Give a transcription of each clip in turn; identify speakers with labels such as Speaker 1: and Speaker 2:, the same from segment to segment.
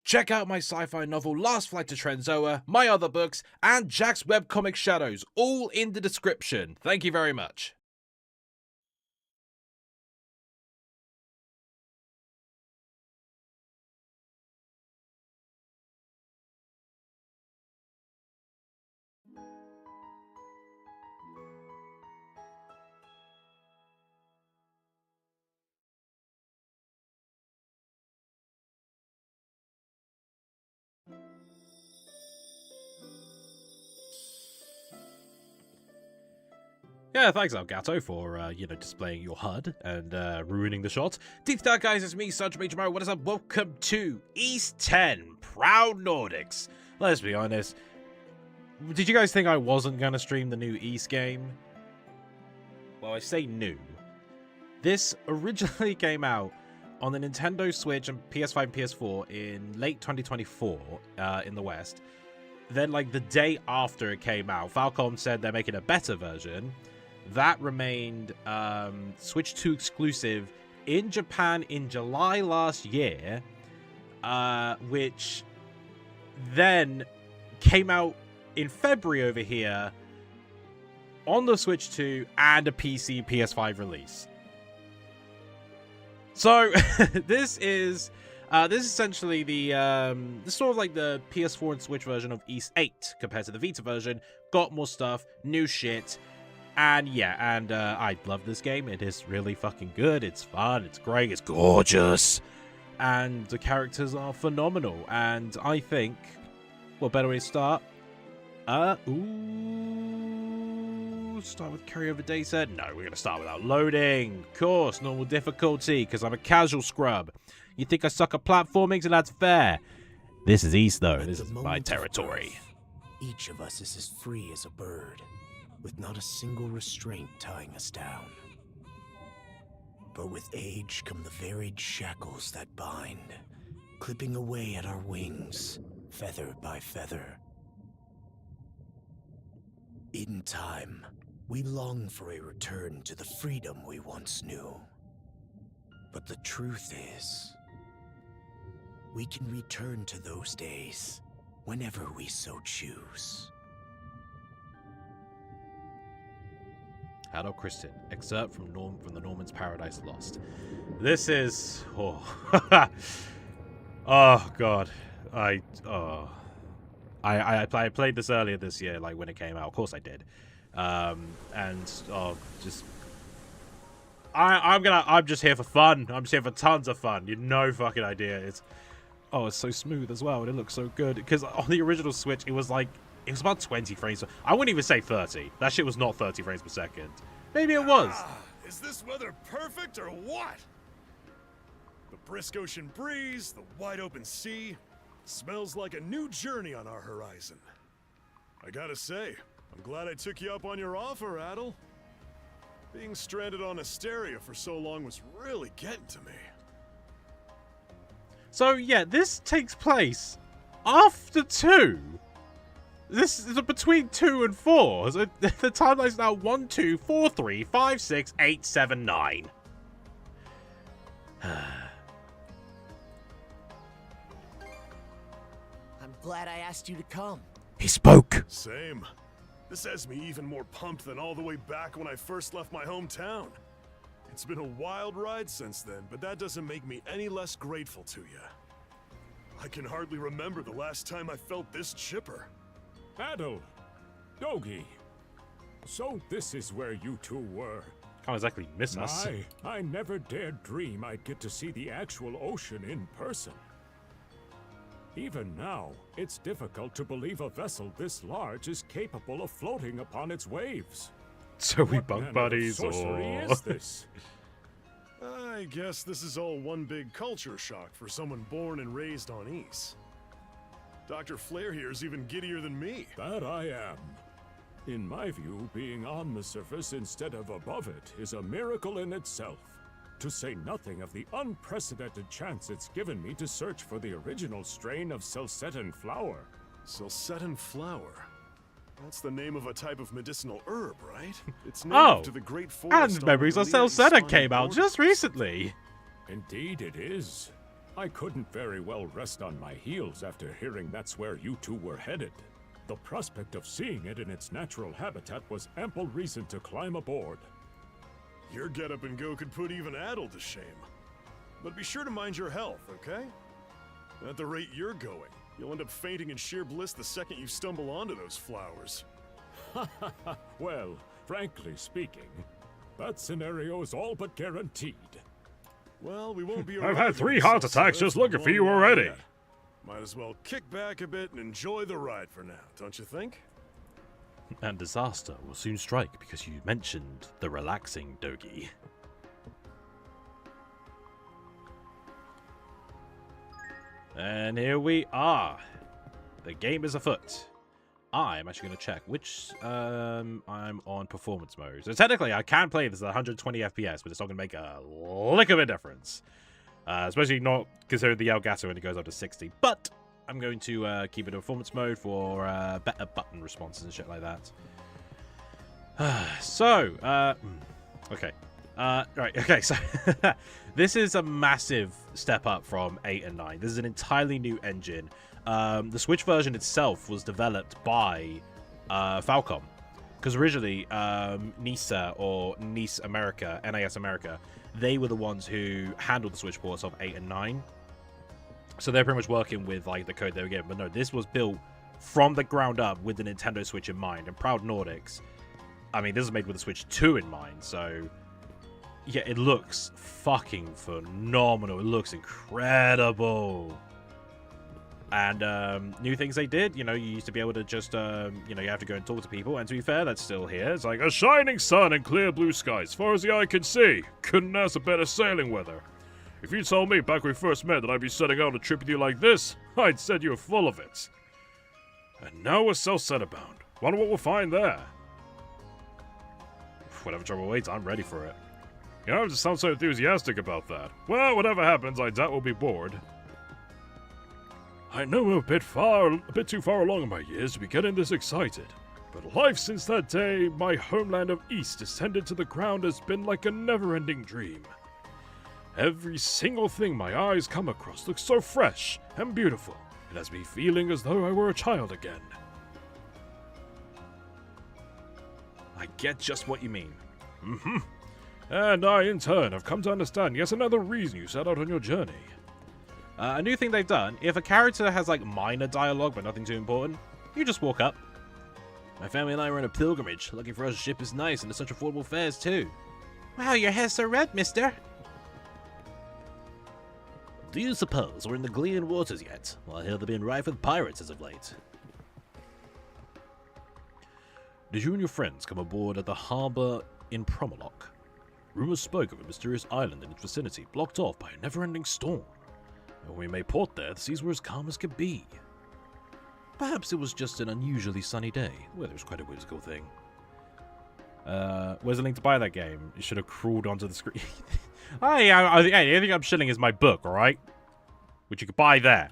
Speaker 1: Check out my sci-fi novel Last Flight to Trenzoa, my other books, and Jack's webcomic Shadows, all in the description. Thank you very much. Yeah, thanks Elgato for, displaying your HUD and ruining the shot. Deep Dark guys, it's me, Sergeant Major Mario. What is up? Welcome to East 10, Proud Nordics. Let's be honest. Did you guys think I wasn't going to stream the new East game? Well, I say new. This originally came out on the Nintendo Switch and PS5 and PS4 in late 2024 in the West. Then, like, the day after it came out, Falcom said they're making a better version. That remained Switch 2 exclusive in Japan in July last year, which then came out in February over here on the Switch 2 and a PC PS5 release. So this is essentially the this sort of like the PS4 and Switch version of East 8 compared to the Vita version. Got more stuff, new shit. And yeah, I love this game. It is really fucking good. It's fun. It's great. It's gorgeous. And the characters are phenomenal. And I think, what better way to start? Start with carryover data? No, we're going to start without loading. Of course, normal difficulty, because I'm a casual scrub. You think I suck at platforming, so that's fair. This is East, though. This is my territory.
Speaker 2: Each of us is as free as a bird, with not a single restraint tying us down. But with age come the varied shackles that bind, clipping away at our wings, feather by feather. In time, we long for a return to the freedom we once knew. But the truth is, we can return to those days whenever we so choose.
Speaker 1: Adult Christian, excerpt from the Norman's Paradise Lost. This is... Oh, oh God. I played this earlier this year, like when it came out. Of course I did. I'm just here for fun. I'm just here for tons of fun. You no fucking idea. It's so smooth as well, and it looks so good. Because on the original Switch, it was about 20 frames. I wouldn't even say 30. That shit was not 30 frames per second. Maybe it was.
Speaker 3: Is this weather perfect or what? The brisk ocean breeze, the wide open sea, smells like a new journey on our horizon. I gotta say, I'm glad I took you up on your offer, Adel. Being stranded on Asteria for so long was really getting to me.
Speaker 1: So yeah, this takes place after 2. This is between 2 and 4. So the timeline's now 1, 2, 4, 3, 5, 6, 8, 7, 9.
Speaker 4: I'm glad I asked you to come.
Speaker 2: He spoke.
Speaker 3: Same. This has me even more pumped than all the way back when I first left my hometown. It's been a wild ride since then, but that doesn't make me any less grateful to you. I can hardly remember the last time I felt this chipper.
Speaker 5: Adel, Dogi. So this is where you two were.
Speaker 1: Can't exactly miss us.
Speaker 5: I never dared dream I'd get to see the actual ocean in person. Even now, it's difficult to believe a vessel this large is capable of floating upon its waves.
Speaker 1: So we
Speaker 5: What
Speaker 1: bunk
Speaker 5: manner of
Speaker 1: buddies,
Speaker 5: sorcery
Speaker 1: or
Speaker 5: is this?
Speaker 3: I guess this is all one big culture shock for someone born and raised on Ys. Dr. Flair here's even giddier than me.
Speaker 5: That I am. In my view, being on the surface instead of above it is a miracle in itself. To say nothing of the unprecedented chance it's given me to search for the original strain of Celcetan flower.
Speaker 3: Celcetan flower? That's the name of a type of medicinal herb, right? It's native to the Great Forest.
Speaker 1: And Memories of Celcetan came out just recently.
Speaker 5: Indeed it is. I couldn't very well rest on my heels after hearing that's where you two were headed. The prospect of seeing it in its natural habitat was ample reason to climb aboard.
Speaker 3: Your get-up and go could put even Adel to shame. But be sure to mind your health, okay? At the rate you're going, you'll end up fainting in sheer bliss the second you stumble onto those flowers.
Speaker 5: Well, frankly speaking, that scenario is all but guaranteed.
Speaker 3: Well, we won't be
Speaker 6: I've had
Speaker 3: arriving
Speaker 6: 3 heart
Speaker 3: so
Speaker 6: attacks
Speaker 3: that's
Speaker 6: just
Speaker 3: a
Speaker 6: looking for
Speaker 3: long
Speaker 6: you
Speaker 3: way
Speaker 6: already.
Speaker 3: yet. Might as well kick back a bit and enjoy the ride for now, don't you think?
Speaker 1: And disaster will soon strike because you mentioned the relaxing Dogi. And here we are. The game is afoot. I'm actually going to check which I'm on performance mode. So technically I can play this at 120 FPS, but it's not going to make a lick of a difference. Especially not considering the Elgato only goes up to 60. But I'm going to keep it in performance mode for better button responses and shit like that. Okay. Right, okay, so this is a massive step up from 8 and 9. This is an entirely new engine. The Switch version itself was developed by Falcom. Because originally, NISA or NIS America, NIS America, they were the ones who handled the Switch ports of 8 and 9. So they're pretty much working with like the code they were given. But no, this was built from the ground up with the Nintendo Switch in mind. And Proud Nordics, I mean, this is made with the Switch 2 in mind. So yeah, it looks fucking phenomenal. It looks incredible. And new things they did, you know, you used to be able to just, you know, you have to go and talk to people. And to be fair, that's still here. It's like
Speaker 6: A shining sun and clear blue skies, far as the eye can see. Couldn't ask for better sailing weather. If you told me back when we first met that I'd be setting out on a trip with you like this, I'd said you were full of it. And now we're so set-abound. Wonder what we'll find there. Whatever trouble waits, I'm ready for it. You don't have to sound so enthusiastic about that. Well, whatever happens, I doubt we'll be bored. I know I'm a bit too far along in my years to be getting this excited. But life since that day my homeland of East descended to the ground has been like a never-ending dream. Every single thing my eyes come across looks so fresh and beautiful. It has me feeling as though I were a child again.
Speaker 1: I get just what you mean.
Speaker 6: Mm-hmm. And I, in turn, have come to understand yet another reason you set out on your journey.
Speaker 1: A new thing they've done, if a character has like minor dialogue but nothing too important, you just walk up. My family and I were on a pilgrimage. Lucky for us, the ship is nice and there's such affordable fares too. Wow, your hair's so red, mister. Do you suppose we're in the Gleean waters yet? Well, I hear they've been rife with pirates as of late. Did you and your friends come aboard at the harbour in Promolock? Rumours spoke of a mysterious island in its vicinity, blocked off by a never-ending storm. And when we made port there, the seas were as calm as could be. Perhaps it was just an unusually sunny day. The weather was quite a whimsical thing. Where's the link to buy that game? You should have crawled onto the screen. Hey, anything I'm shilling is my book, alright? Which you could buy there.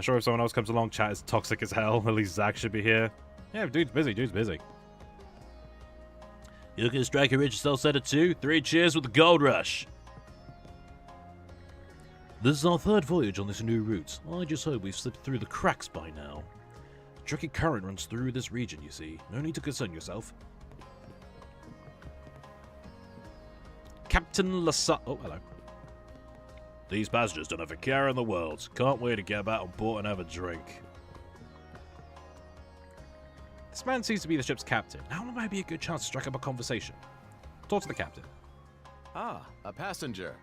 Speaker 1: Sure, if someone else comes along, chat is toxic as hell. At least Zach should be here. Yeah, dude's busy, You looking to strike a rich self-setter too? 3 cheers with the gold rush. This is our 3rd voyage on this new route. I just hope we've slipped through the cracks by now. A tricky current runs through this region, you see. No need to concern yourself. Captain Lassa... Oh, hello. These passengers don't have a care in the world. Can't wait to get back on board and have a drink. This man seems to be the ship's captain. Now might be a good chance to strike up a conversation. Talk to the captain.
Speaker 7: Ah, a passenger.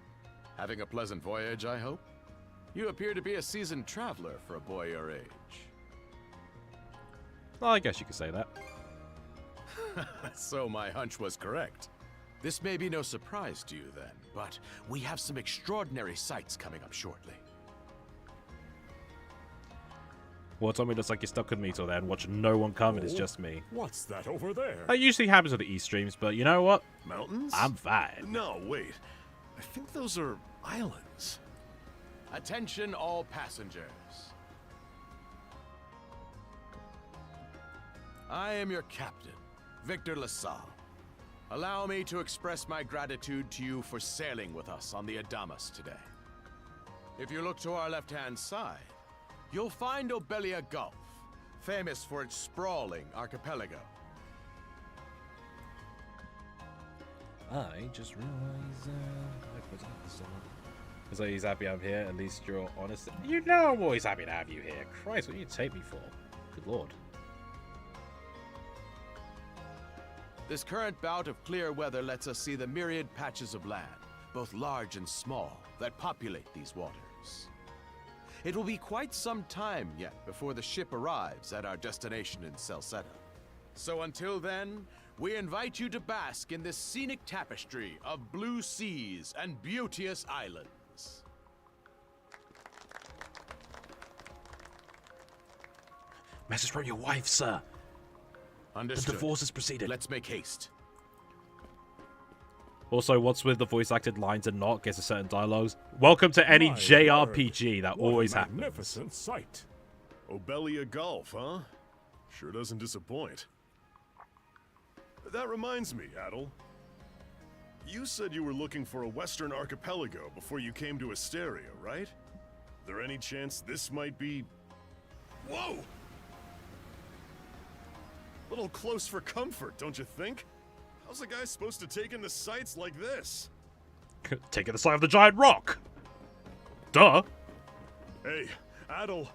Speaker 7: Having a pleasant voyage, I hope? You appear to be a seasoned traveler for a boy your age.
Speaker 1: Well, I guess you could say that.
Speaker 7: So my hunch was correct. This may be no surprise to you then, but we have some extraordinary sights coming up shortly.
Speaker 1: Well, Tommy, looks like you're stuck with me till then. Watch no one come, and it's just me.
Speaker 5: What's that over there?
Speaker 1: That usually happens with the E-streams, but you know what?
Speaker 3: Mountains?
Speaker 1: I'm fine.
Speaker 3: No, wait. I think those are islands.
Speaker 7: Attention all passengers. I am your captain, Victor LaSalle. Allow me to express my gratitude to you for sailing with us on the Adamas today. If you look to our left-hand side, you'll find Obelia Gulf, famous for its sprawling archipelago.
Speaker 1: I just realized, so he's happy I'm here, at least you're honest. You know I'm always happy to have you here. Christ, what do you take me for? Good lord.
Speaker 7: This current bout of clear weather lets us see the myriad patches of land, both large and small, that populate these waters. It will be quite some time yet before the ship arrives at our destination in Celceta. So until then, we invite you to bask in this scenic tapestry of blue seas and beauteous islands.
Speaker 1: Message from your wife, sir.
Speaker 7: Understood.
Speaker 1: The divorce is proceeded.
Speaker 7: Let's make haste.
Speaker 1: Also, what's with the voice acted lines and not gets a certain dialogues? Welcome to any
Speaker 5: My
Speaker 1: JRPG. That
Speaker 5: What
Speaker 1: always
Speaker 5: a
Speaker 1: happens.
Speaker 5: magnificent sight.
Speaker 3: Obelia Gulf, huh? Sure doesn't disappoint. That reminds me, Adel. You said you were looking for a western archipelago before you came to Asteria, right? There any chance this might be... Whoa! Little close for comfort, don't you think? How's a guy supposed to take in the sights like this?
Speaker 1: Taking the side of the giant rock. Duh.
Speaker 3: Hey, Adel.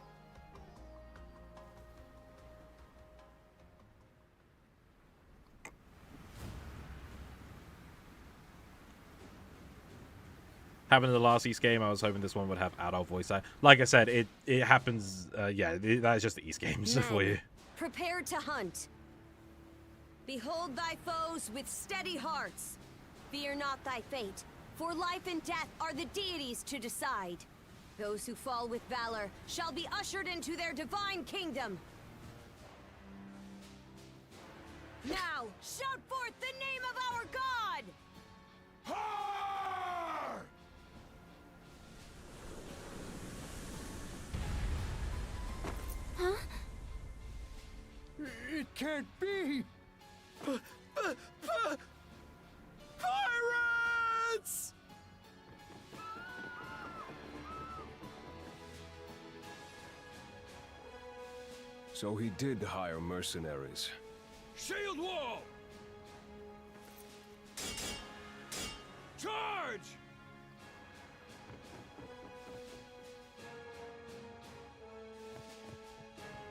Speaker 1: Happened in the last East game. I was hoping this one would have adult voice act. Like I said, it happens. Yeah, that is just the East games for you.
Speaker 8: Prepare to hunt. Behold thy foes with steady hearts. Fear not thy fate, for life and death are the deities to decide. Those who fall with valor shall be ushered into their divine kingdom. Now, shout forth the name of our god! Huh?
Speaker 2: It can't be! Pirates!
Speaker 9: So he did hire mercenaries.
Speaker 2: Shield wall! Charge!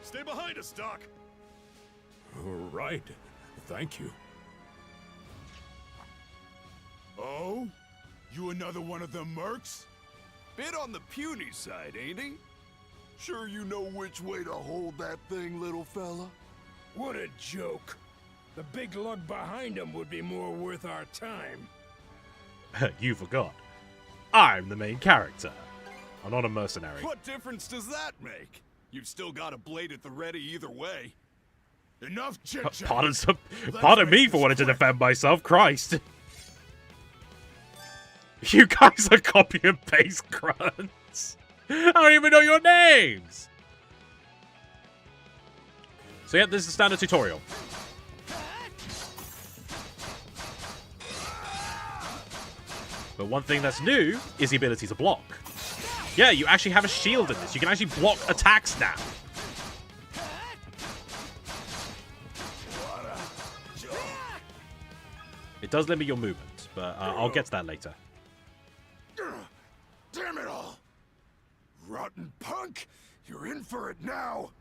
Speaker 3: Stay behind us, Doc.
Speaker 5: Right. Thank you.
Speaker 2: Oh? You another one of them mercs? Bit on the puny side, ain't he? Sure you know which way to hold that thing, little fella?
Speaker 10: What a joke. The big lug behind him would be more worth our time.
Speaker 1: You forgot. I'm the main character. I'm not a mercenary.
Speaker 2: What difference does that make? You've still got a blade at the ready either way. Enough chit-chat.
Speaker 1: Pardon me for wanting to defend myself. Christ. You guys are copy and paste grunts. I don't even know your names. So yeah, this is a standard tutorial. But one thing that's new is the ability to block. Yeah, you actually have a shield in this. You can actually block attacks now. It does limit your movement, but I'll get to that later.
Speaker 2: Damn it all! Rotten punk! You're in for it now!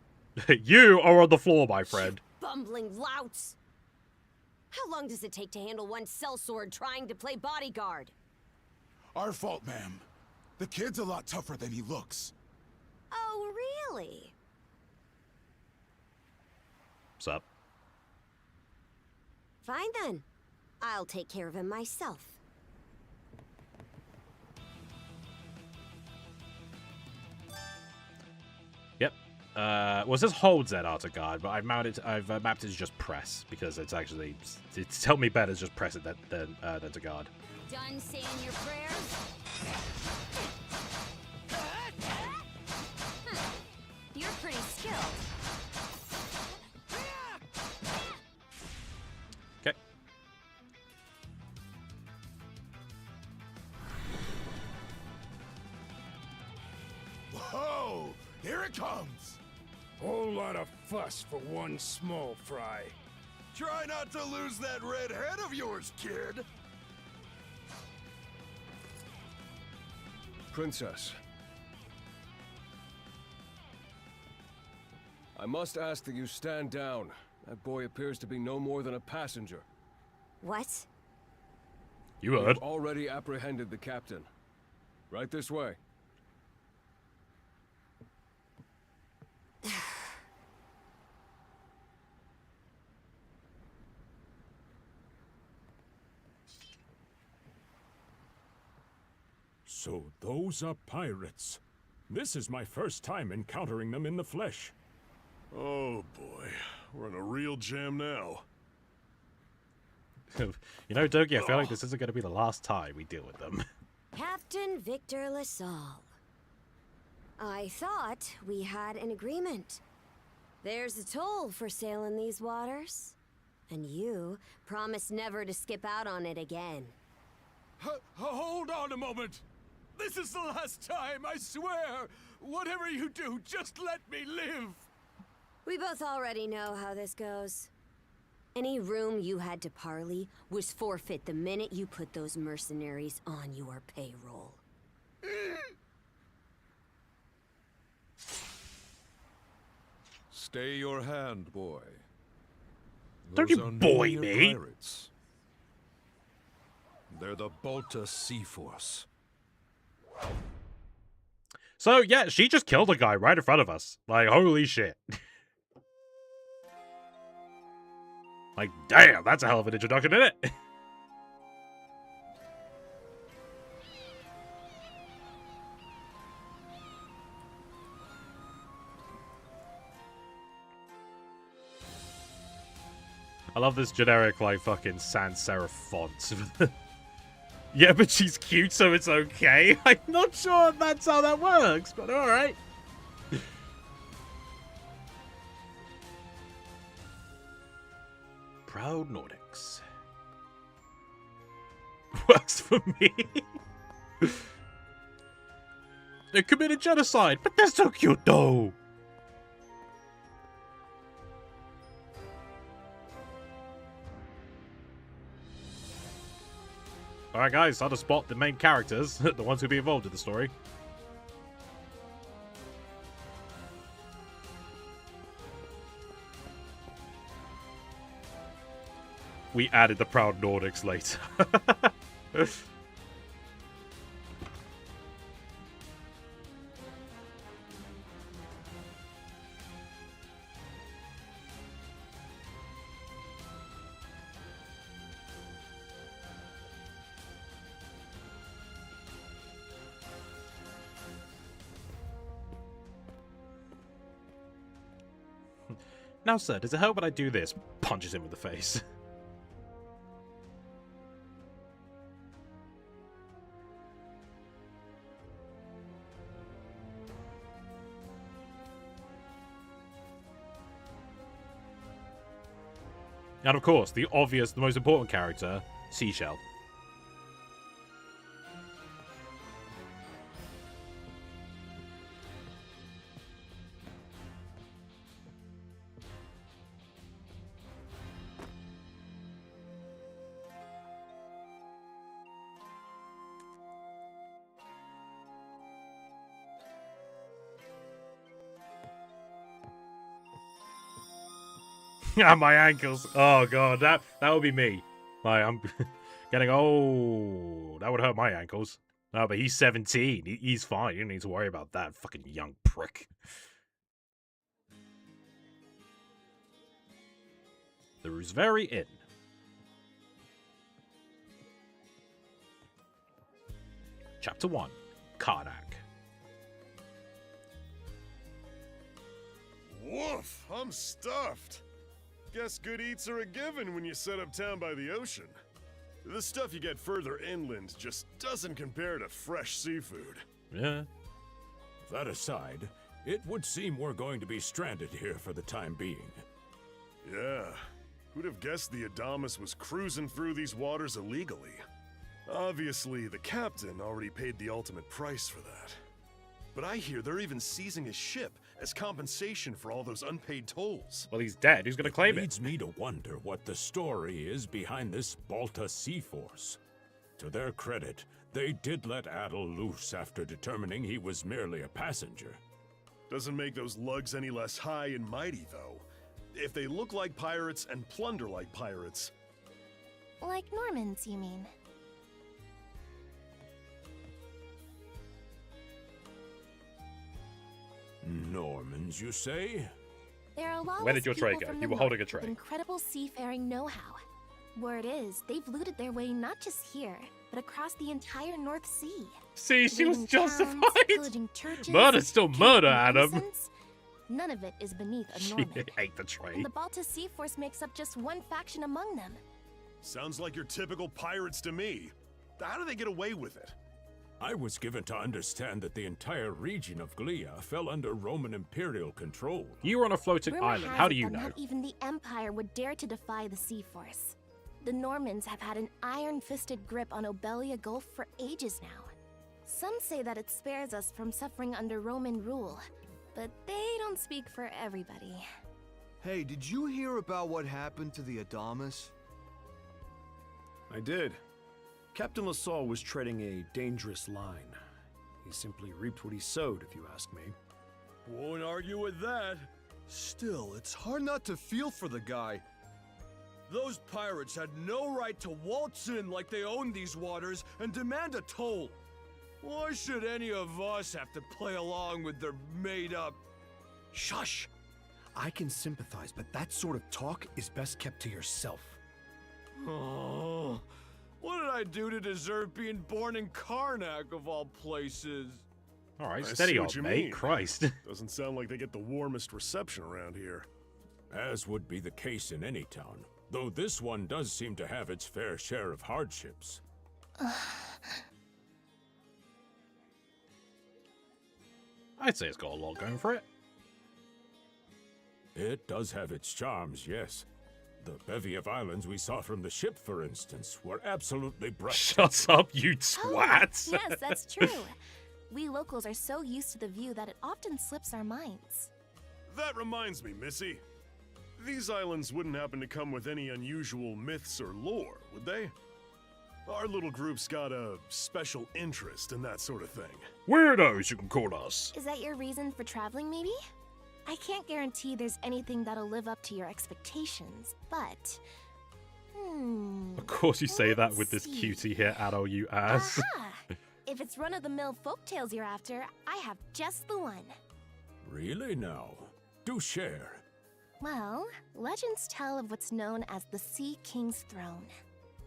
Speaker 1: You are on the floor, my friend.
Speaker 8: Bumbling louts! How long does it take to handle one sellsword trying to play bodyguard?
Speaker 2: Our fault, ma'am. The kid's a lot tougher than he looks.
Speaker 8: Oh, really?
Speaker 1: Sup?
Speaker 8: Fine then. I'll take care of him myself.
Speaker 1: Yep. Well, it says hold ZR to guard, but I've mapped it to just press because it's actually to tell me better to just press it than to guard.
Speaker 8: Done saying your prayers? You're pretty skilled.
Speaker 1: Okay.
Speaker 3: ho! Here it comes!
Speaker 10: Whole lot of fuss for one small fry.
Speaker 3: Try not to lose that red head of yours, kid!
Speaker 9: Princess. I must ask that you stand down. That boy appears to be no more than a passenger.
Speaker 8: What?
Speaker 1: You heard.
Speaker 9: We've already apprehended the captain. Right this way.
Speaker 5: So those are pirates. This is my first time encountering them in the flesh.
Speaker 3: Oh boy, we're in a real jam now.
Speaker 1: You know, Dogi, I feel like this isn't going to be the last time we deal with them.
Speaker 8: Captain Victor LaSalle. I thought we had an agreement. There's a toll for sailing these waters. And you promised never to skip out on it again.
Speaker 5: Hold on a moment! This is the last time, I swear! Whatever you do, just let me live!
Speaker 8: We both already know how this goes. Any room you had to parley was forfeit the minute you put those mercenaries on your payroll.
Speaker 11: Stay your hand, boy.
Speaker 1: Don't
Speaker 11: Those
Speaker 1: you
Speaker 11: are
Speaker 1: boy
Speaker 11: Numian
Speaker 1: me.
Speaker 11: pirates. They're the Balta Sea Force.
Speaker 1: So, yeah, she just killed a guy right in front of us. Like, holy shit. Like, damn, that's a hell of an introduction, isn't it? I love this generic, like, fucking sans serif font. Yeah, but she's cute, so it's okay. I'm not sure if that's how that works, but alright. Proud Nordics. Works for me. They committed genocide, but they're so cute though. Alright guys, how to spot the main characters, the ones who'll be involved in the story. We added the Proud Nordics later. Now, sir, does it help when I do this? Punches him in the face. And of course, the obvious, the most important character, Seashell. My ankles. Oh god, that would be me. Like, I'm getting old. That would hurt my ankles. No, but he's 17. He's fine. You don't need to worry about that fucking young prick. The Roosevelt Inn. Chapter 1. Karnak.
Speaker 3: Woof! I'm stuffed. Guess good eats are a given when you set up town by the ocean. The stuff you get further inland just doesn't compare to fresh seafood.
Speaker 1: Yeah.
Speaker 5: That aside, it would seem we're going to be stranded here for the time being.
Speaker 3: Yeah. Who'd have guessed the Adamus was cruising through these waters illegally? Obviously, the captain already paid the ultimate price for that. But I hear they're even seizing his ship as compensation for all those unpaid tolls.
Speaker 1: Well, he's dead. Who's gonna claim it?
Speaker 5: Leads me to wonder what the story is behind this Balta Sea Force. To their credit, they did let Adel loose after determining he was merely a passenger.
Speaker 3: Doesn't make those lugs any less high and mighty, though. If they look like pirates and plunder like pirates...
Speaker 12: Like Normans, you mean?
Speaker 5: Normans, you say?
Speaker 12: There are lawless
Speaker 1: Where did your tray
Speaker 12: people
Speaker 1: go?
Speaker 12: from
Speaker 1: You
Speaker 12: the
Speaker 1: were holding a
Speaker 12: north
Speaker 1: tray.
Speaker 12: with incredible seafaring know-how. Word is, they've looted their way not just here, but across the entire North Sea.
Speaker 1: See, she was
Speaker 12: Raiding
Speaker 1: justified.
Speaker 12: towns, pillaging churches,
Speaker 1: Murder's still murder,
Speaker 12: kidnapping
Speaker 1: Adam.
Speaker 12: innocents. None of it is beneath a
Speaker 1: She
Speaker 12: Norman.
Speaker 1: ate the tray.
Speaker 12: And the Balta Sea Force makes up just one faction among them.
Speaker 3: Sounds like your typical pirates to me. How do they get away with it?
Speaker 5: I was given to understand that the entire region of Glia fell under Roman imperial control.
Speaker 1: You were on a floating
Speaker 12: Rumor
Speaker 1: island.
Speaker 12: has
Speaker 1: How
Speaker 12: it
Speaker 1: do you
Speaker 12: that
Speaker 1: know?
Speaker 12: Not even the Empire would dare to defy the Sea Force. The Normans have had an iron-fisted grip on Obelia Gulf for ages now. Some say that it spares us from suffering under Roman rule, but they don't speak for everybody.
Speaker 13: Hey, did you hear about what happened to the Adamas?
Speaker 14: I did. Captain LaSalle was treading a dangerous line. He simply reaped what he sowed, if you ask me.
Speaker 9: Won't argue with that.
Speaker 13: Still, it's hard not to feel for the guy.
Speaker 9: Those pirates had no right to waltz in like they owned these waters and demand a toll. Why should any of us have to play along with their made-up...
Speaker 14: Shush! I can sympathize, but that sort of talk is best kept to yourself.
Speaker 9: Oh, what did I do to deserve being born in Karnak, of all places?
Speaker 1: All right,
Speaker 3: I
Speaker 1: steady
Speaker 3: see
Speaker 1: on,
Speaker 3: what you
Speaker 1: mate.
Speaker 3: mean.
Speaker 1: Christ.
Speaker 3: Doesn't sound like they get the warmest reception around here.
Speaker 5: As would be the case in any town, though this one does seem to have its fair share of hardships.
Speaker 1: I'd say it's got a lot going for it.
Speaker 5: It does have its charms, yes. The bevy of islands we saw from the ship, for instance, were absolutely breathtaking.
Speaker 1: Shut up, you twat.
Speaker 12: Yes, that's true. We locals are so used to the view that it often slips our minds.
Speaker 3: That reminds me, Missy. These islands wouldn't happen to come with any unusual myths or lore, would they? Our little group's got a special interest in that sort of thing.
Speaker 1: Weirdos, you can call us.
Speaker 12: Is that your reason for traveling, maybe? I can't guarantee there's anything that'll live up to your expectations, but...
Speaker 1: Of course you say that with
Speaker 12: let's
Speaker 1: this
Speaker 12: see.
Speaker 1: cutie here, Adol, you ass.
Speaker 12: Aha! If it's run-of-the-mill folktales you're after, I have just the one.
Speaker 5: Really now? Do share.
Speaker 12: Well, legends tell of what's known as the Sea King's Throne.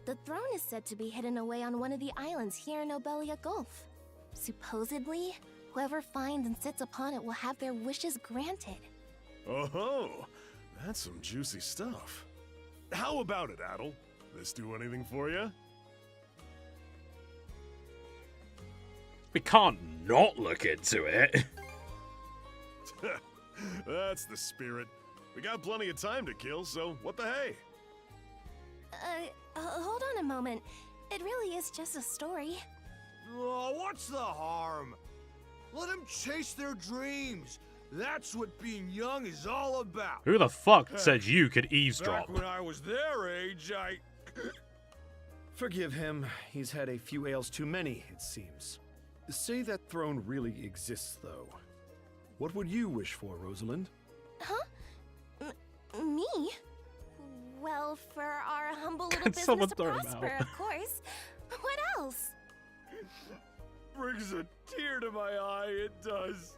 Speaker 12: The throne is said to be hidden away on one of the islands here in Obelia Gulf. Supposedly, whoever finds and sits upon it will have their wishes granted.
Speaker 3: Oh, that's some juicy stuff. How about it, Adel? This do anything for you?
Speaker 1: We can't not look into it.
Speaker 3: That's the spirit. We got plenty of time to kill, so what the hey?
Speaker 12: Hold on a moment. It really is just a story.
Speaker 13: Oh, what's the harm? Let them chase their dreams. That's what being young is all about.
Speaker 1: Who the fuck said you could eavesdrop?
Speaker 9: Back when I was their age, I...
Speaker 14: Forgive him. He's had a few ales too many, it seems. Say that throne really exists, though. What would you wish for, Rosalind?
Speaker 12: Huh? Me? Well, for our humble little
Speaker 1: Can
Speaker 12: business
Speaker 1: someone
Speaker 12: to
Speaker 1: throw him
Speaker 12: prosper,
Speaker 1: out?
Speaker 12: of course. What else?
Speaker 9: Brings a tear to my eye, it does.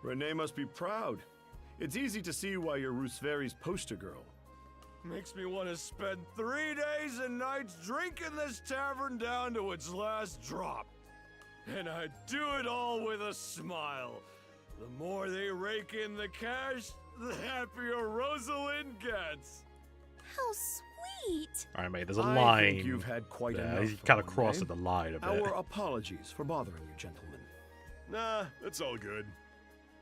Speaker 14: Renee must be proud. It's easy to see why you're Rooseveri's poster girl.
Speaker 9: Makes me want to spend 3 days and nights drinking this tavern down to its last drop. And I do it all with a smile. The more they rake in the cash, the happier Rosalind gets.
Speaker 12: How sweet!
Speaker 1: Alright, mate, there's a
Speaker 14: I
Speaker 1: line.
Speaker 14: think you've had quite
Speaker 1: there.
Speaker 14: enough.
Speaker 1: He's kind of
Speaker 14: for one
Speaker 1: crossing
Speaker 14: day.
Speaker 1: the line a bit.
Speaker 14: Our apologies for bothering you, gentlemen.
Speaker 3: Nah, it's all good.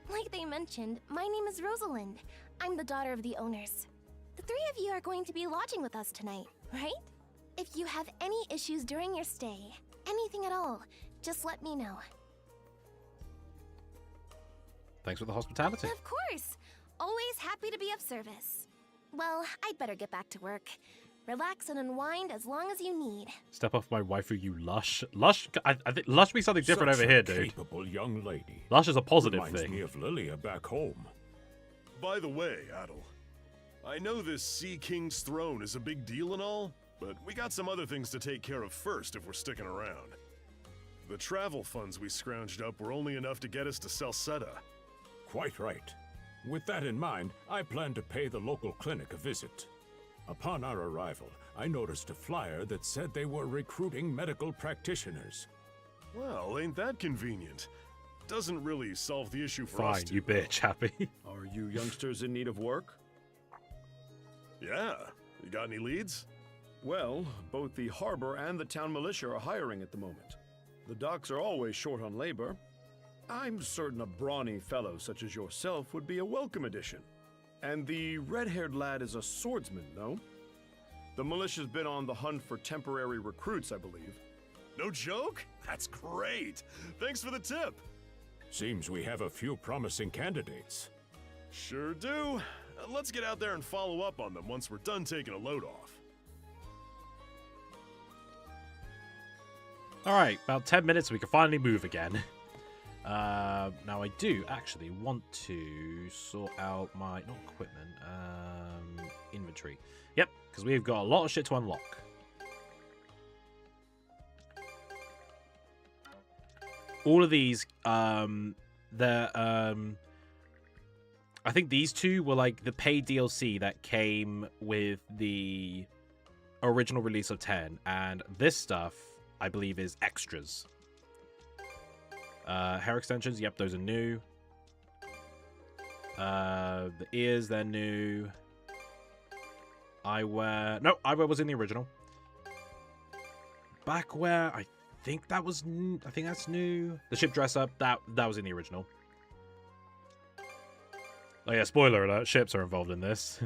Speaker 12: Like they mentioned, my name is Rosalind. I'm the daughter of the owners. The three of you are going to be lodging with us tonight, right? If you have any issues during your stay, anything at all, just let me know.
Speaker 1: Thanks for the hospitality.
Speaker 12: Of course. Always happy to be of service. Well, I'd better get back to work. Relax and unwind as long as you need.
Speaker 1: Step off my waifu, you lush. Lush? I think lush means something different
Speaker 5: Such
Speaker 1: over
Speaker 5: a
Speaker 1: here, dude.
Speaker 5: capable young lady.
Speaker 1: Lush is a positive
Speaker 5: Reminds
Speaker 1: thing.
Speaker 5: me of Lilia back home.
Speaker 3: By the way, Adel, I know this Sea King's throne is a big deal and all, but we got some other things to take care of first if we're sticking around. The travel funds we scrounged up were only enough to get us to Salsetta.
Speaker 5: Quite right. With that in mind, I plan to pay the local clinic a visit. Upon our arrival, I noticed a flyer that said they were recruiting medical practitioners.
Speaker 3: Well, ain't that convenient? Doesn't really solve the issue for us.
Speaker 1: Fine, you bitch, Happy.
Speaker 14: Are you youngsters in need of work?
Speaker 3: Yeah. You got any leads?
Speaker 14: Well, both the harbor and the town militia are hiring at the moment. The docks are always short on labor. I'm certain a brawny fellow such as yourself would be a welcome addition. And the red-haired lad is a swordsman, no? The militia's been on the hunt for temporary recruits, I believe.
Speaker 3: No joke? That's great. Thanks for the tip.
Speaker 5: Seems we have a few promising candidates.
Speaker 3: Sure do. Let's get out there and follow up on them once we're done taking a load off.
Speaker 1: Alright, about 10 minutes, we can finally move again. Now I do actually want to sort out my, not equipment, inventory. Yep, because we've got a lot of shit to unlock. All of these, they're, I think these two were like the paid DLC that came with the original release of 10, and this stuff, I believe, is extras. Hair extensions, yep, those are new. The ears, they're new. Eyewear, no, eyewear was in the original. Backwear, I think that was, I think that's new. The ship dress up, that was in the original. Oh yeah, spoiler alert, ships are involved in this.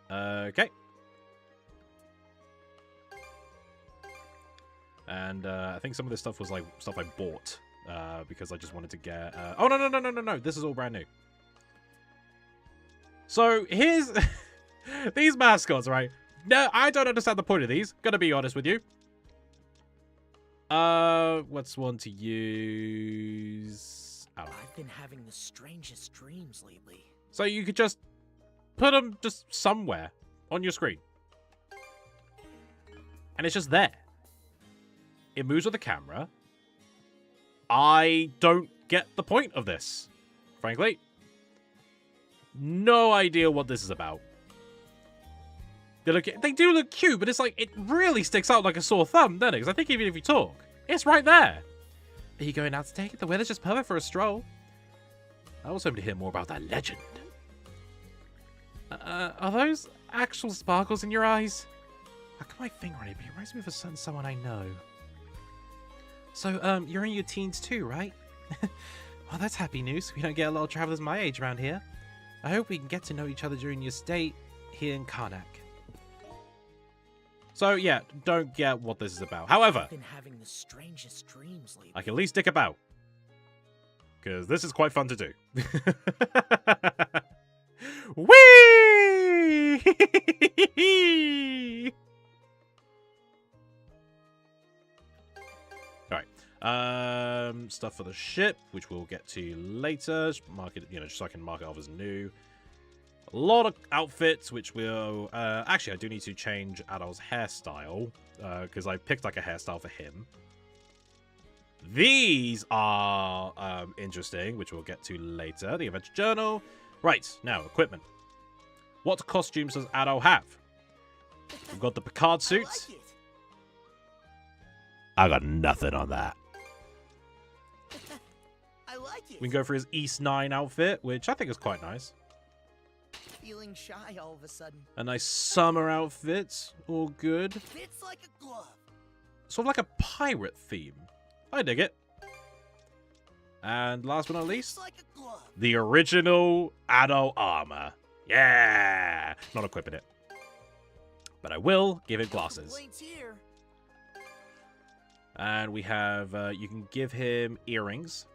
Speaker 1: Okay. And I think some of this stuff was like stuff I bought because I just wanted to get... Oh, no. This is all brand new. So here's... these mascots, right? No, I don't understand the point of these. Gonna be honest with you. What's one to use? Oh.
Speaker 4: I've been having the strangest dreams lately.
Speaker 1: So you could just put them just somewhere on your screen. And it's just there. It moves with the camera. I don't get the point of this, frankly. No idea what this is about. They do look cute, but it's like, it really sticks out like a sore thumb, doesn't it? Because I think even if you talk, it's right there. Are you going out to take it? The weather's just perfect for a stroll. I was hoping to hear more about that legend. Are those actual sparkles in your eyes? I got my finger on it, but it reminds me of a certain someone I know. So, you're in your teens too, right? Well, that's happy news. We don't get a lot of travelers my age around here. I hope we can get to know each other during your stay here in Karnak. So, yeah, don't get what this is about. However,
Speaker 4: I've been having the strangest dreams lately.
Speaker 1: I can at least dick about. Because this is quite fun to do. Whee! Alright. Stuff for the ship, which we'll get to later. Mark it, just so I can mark it off as new. A lot of outfits, which will... actually, I do need to change Adol's hairstyle, because I picked like a hairstyle for him. These are interesting, which we'll get to later. The Adventure Journal. Right, now, equipment. What costumes does Adol have? We've got the Picard suit. I got nothing on that.
Speaker 4: I like it.
Speaker 1: We can go for his East 9 outfit, which I think is quite nice.
Speaker 4: Feeling shy all of a sudden.
Speaker 1: A nice summer outfit. All good.
Speaker 4: Fits like a glove.
Speaker 1: Sort of like a pirate theme. I dig it. And last but not least,
Speaker 4: like a glove.
Speaker 1: The original Adol armor. Yeah! Not equipping it. But I will give it glasses.
Speaker 4: Here.
Speaker 1: And we have, you can give him earrings.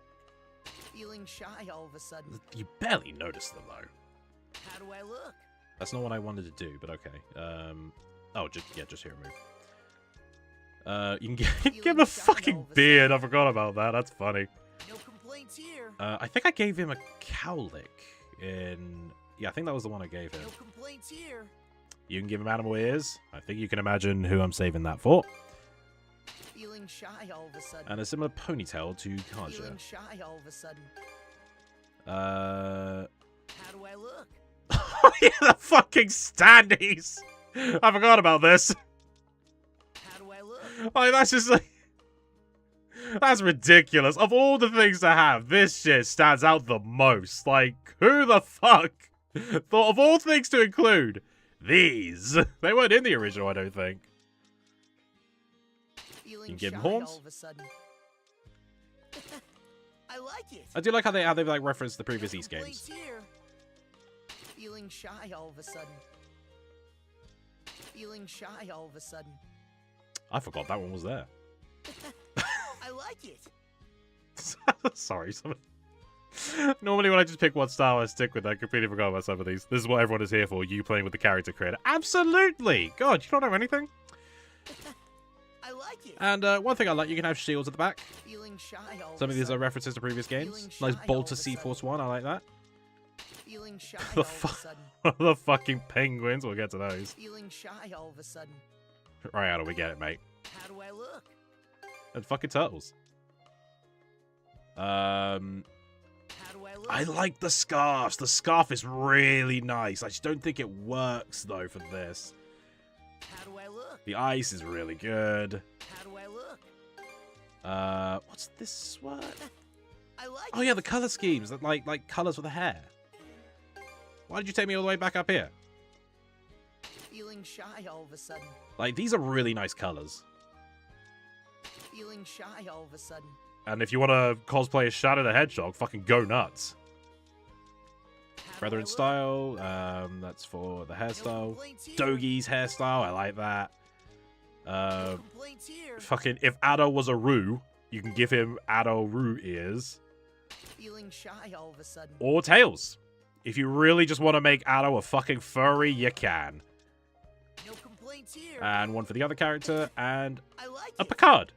Speaker 4: Feeling shy all of a sudden.
Speaker 1: You barely notice them, though.
Speaker 4: How do I look?
Speaker 1: That's not what I wanted to do, but okay. Oh, just here, move. You can give him a fucking beard. I forgot about that. That's funny.
Speaker 4: No complaints here.
Speaker 1: I think I gave him a cowlick in... Yeah, I think that was the one I gave him.
Speaker 4: No complaints here.
Speaker 1: You can give him animal ears. I think you can imagine who I'm saving that for.
Speaker 4: Feeling shy all of a sudden.
Speaker 1: And a similar ponytail to Kaja.
Speaker 4: Feeling shy all of a sudden.
Speaker 1: How
Speaker 4: do I look?
Speaker 1: Oh yeah, the fucking standees! I forgot about this.
Speaker 4: How do I look?
Speaker 1: Like, that's just like... That's ridiculous. Of all the things to have, this shit stands out the most. Like, who the fuck thought of all things to include these? They weren't in the original, I don't think. You can give him horns.
Speaker 4: All of a sudden. I like it.
Speaker 1: I do like how they've like referenced the previous East games.
Speaker 4: Here. Feeling shy all of a sudden. Feeling shy all of a sudden.
Speaker 1: I forgot that one was there.
Speaker 4: I like it.
Speaker 1: Sorry, normally when I just pick one style, I stick with that. I completely forgot about some of these. This is what everyone is here for. You playing with the character creator. Absolutely. God, you don't know anything.
Speaker 4: I like it.
Speaker 1: And one thing I like, you can have shields at the back.
Speaker 4: Feeling shy all
Speaker 1: Some of these are references to previous games. Nice Bolter Sea-Force one. I like that.
Speaker 4: Feeling shy
Speaker 1: the,
Speaker 4: all of a sudden.
Speaker 1: the fucking penguins. We'll get to those.
Speaker 4: Feeling shy all of a sudden.
Speaker 1: Right, how do we get it, mate?
Speaker 4: How do I look?
Speaker 1: And fucking turtles.
Speaker 4: How do I look?
Speaker 1: I like the scarves. The scarf is really nice. I just don't think it works though for this.
Speaker 4: How do I look?
Speaker 1: The ice is really good.
Speaker 4: How do I look?
Speaker 1: What's this one?
Speaker 4: I like
Speaker 1: Oh yeah, the color schemes. That like colors for the hair. Why did you take me all the way back up here?
Speaker 4: Feeling shy all of a sudden.
Speaker 1: Like, these are really nice colors.
Speaker 4: Feeling shy all of a sudden.
Speaker 1: And if you want to cosplay as Shadow the Hedgehog, fucking go nuts. Feather and style, that's for the hairstyle. Dogi's hairstyle, I like that. Fucking, if Addo was a Roo, you can give him Addo Roo ears.
Speaker 4: Feeling shy all of a sudden.
Speaker 1: Or tails. If you really just want to make Addo a fucking furry, you can.
Speaker 4: No complaints here.
Speaker 1: And one for the other character, and
Speaker 4: I like
Speaker 1: a Picard.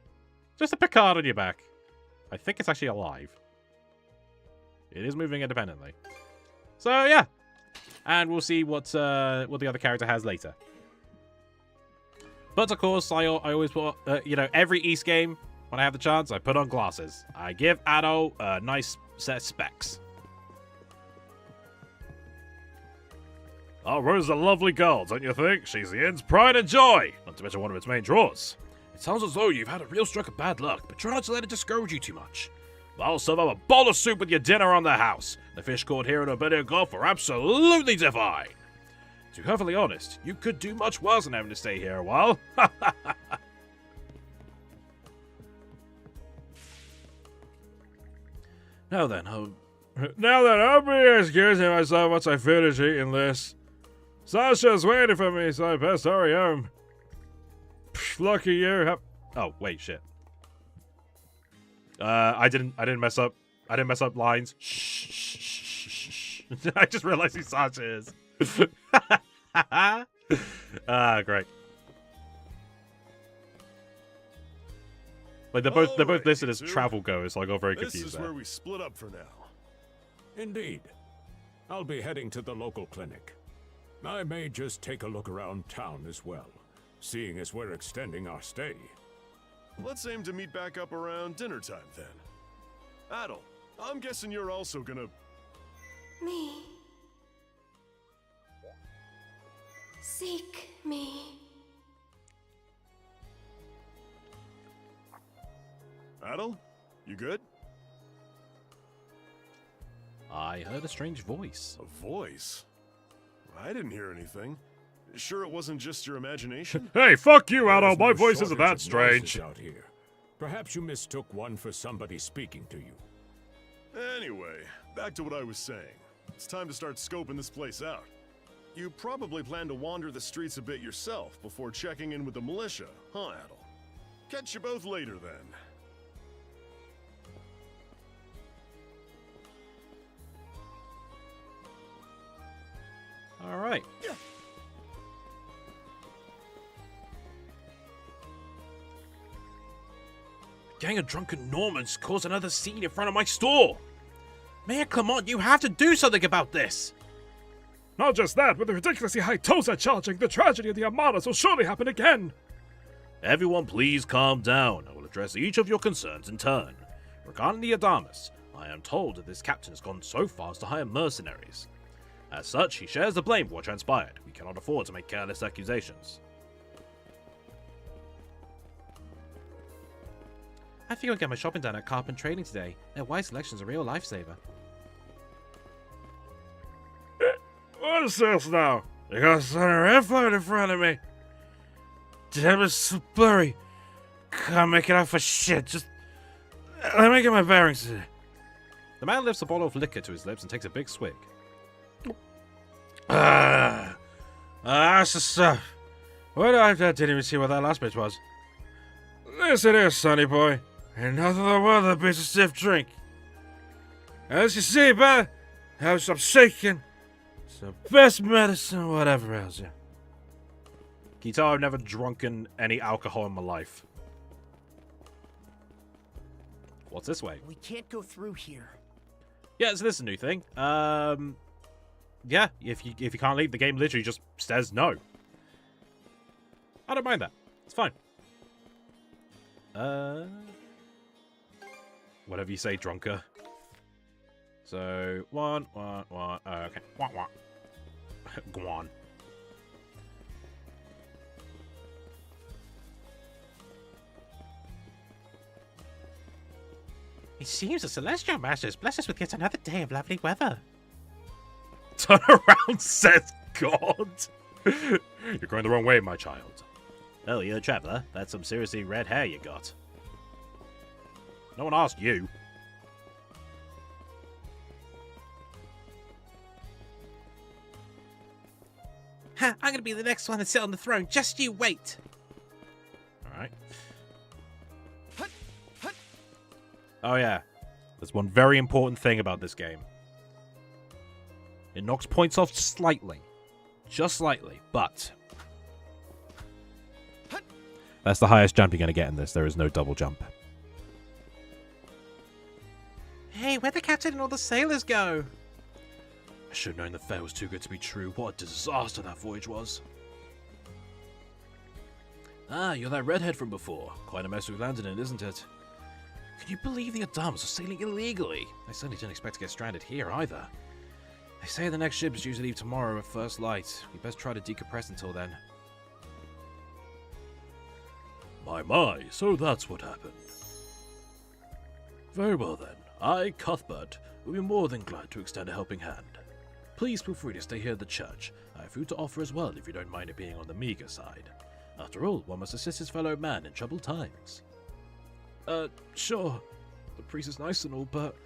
Speaker 1: Just a Picard on your back. I think it's actually alive. It is moving independently. So, yeah. And we'll see what the other character has later. But, of course, I always put, every East game, when I have the chance, I put on glasses. I give Addo a nice set of specs. Oh, Rose is a lovely girl, don't you think? She's the inn's pride and joy, not to mention one of its main draws. It sounds as though you've had a real stroke of bad luck, but try not to let it discourage you too much. I'll serve up a bowl of soup with your dinner on the house. The fish caught here in Nobelia Gulf are absolutely divine. To be perfectly honest, you could do much worse than having to stay here a while. Now then, I'll be excusing myself once I finish eating this. Sasha's waiting for me, so I best hurry home. Psh, lucky you. Oh, wait, shit. I didn't mess up. I didn't mess up lines. Shh. I just realized who Sasha is. Great. Like they're both listed as travel goers, so I got very confused.
Speaker 3: This is where we split up for now.
Speaker 5: Indeed. I'll be heading to the local clinic. I may just take a look around town as well, seeing as we're extending our stay.
Speaker 3: Let's aim to meet back up around dinner time then. Adel, I'm guessing you're also gonna...
Speaker 15: Me. Seek me.
Speaker 3: Adel, you good?
Speaker 1: I heard a strange voice.
Speaker 3: A voice? I didn't hear anything. Sure it wasn't just your imagination?
Speaker 6: Hey, fuck you, Adel. My voice isn't that strange.
Speaker 5: Out here. Perhaps you mistook one for somebody speaking to you.
Speaker 3: Anyway, back to what I was saying. It's time to start scoping this place out. You probably plan to wander the streets a bit yourself before checking in with the militia, huh, Adel? Catch you both later, then.
Speaker 1: Getting a drunken Norman's caused another scene in front of my store. Mayor Clement, you have to do something about this.
Speaker 6: Not just that, with the ridiculously high tolls they're charging, the tragedy of the Armadas will surely happen again.
Speaker 1: Everyone please calm down. I will address each of your concerns in turn. Regarding the Adamas, I am told that this captain has gone so far as to hire mercenaries. As such, he shares the blame for what transpired. We cannot afford to make careless accusations. I think I'll get my shopping done at Carpent Trading today. Their wide selection's a real lifesaver.
Speaker 6: What is this now? You got something red flag in front of me. Damn, it's so blurry. Can't make it out for shit. Just let me get my bearings today.
Speaker 1: The man lifts a bottle of liquor to his lips and takes a big swig.
Speaker 6: That's the stuff. What I didn't even see what that last bit was. This it is, sonny boy. Ain't nothing in the world that beats a stiff drink. As you see, bud, have some shaking. It's the best medicine, whatever else, yeah.
Speaker 1: Can you tell I've never drunken any alcohol in my life? What's this way?
Speaker 4: We can't go through here.
Speaker 1: Yeah, so this is a new thing. Yeah, if you can't leave, the game literally just says no. I don't mind that. It's fine. Whatever you say, drunker. So, one. Okay. Go on. It seems the Celestial Masters bless us with yet another day of lovely weather. Turn around, says God. You're going the wrong way, my child. Oh, you're a traveler? That's some seriously red hair you got. No one asked you. Ha! I'm gonna be the next one to sit on the throne. Just you wait. Alright. Oh yeah. There's one very important thing about this game. It knocks points off slightly. Just slightly, but that's the highest jump you're going to get in this. There is no double jump. Hey, where'd the captain and all the sailors go? I should have known the fair was too good to be true. What a disaster that voyage was. Ah, you're that redhead from before. Quite a mess we landed in, isn't it? Can you believe the Adams are sailing illegally? I certainly didn't expect to get stranded here either. They say the next ship is due to leave tomorrow at first light. We best try to decompress until then.
Speaker 6: My, so that's what happened. Very well then. I, Cuthbert, will be more than glad to extend a helping hand. Please feel free to stay here at the church. I have food to offer as well if you don't mind it being on the meager side. After all, one must assist his fellow man in troubled times. Sure. The priest is nice and all, but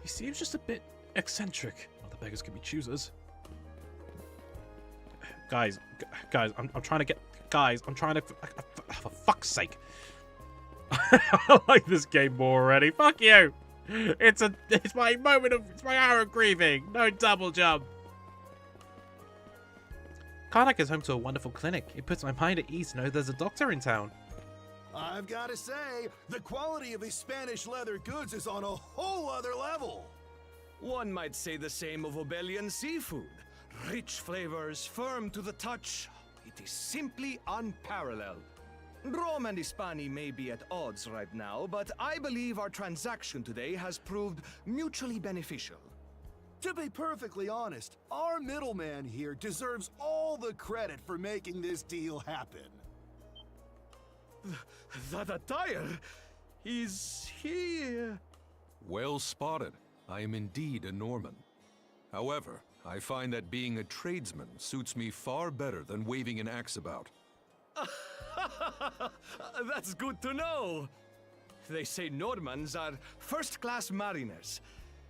Speaker 6: he seems just a bit eccentric. Not the beggars can be choosers.
Speaker 1: Guys, I'm trying to get... Guys, I'm trying to... For fuck's sake. I like this game more already. Fuck you. It's my moment of... It's my hour of grieving. No double jump. Karnak is home to a wonderful clinic. It puts my mind at ease to know there's a doctor in town.
Speaker 13: I've got to say, the quality of his Spanish leather goods is on a whole other level.
Speaker 9: One might say the same of Obelian seafood. Rich flavors, firm to the touch. It is simply unparalleled. Rome and Hispania may be at odds right now, but I believe our transaction today has proved mutually beneficial.
Speaker 13: To be perfectly honest, our middleman here deserves all the credit for making this deal happen.
Speaker 9: That attire? Is he...
Speaker 11: Well spotted. I am indeed a Norman. However, I find that being a tradesman suits me far better than waving an axe about.
Speaker 9: That's good to know. They say Normans are first-class mariners.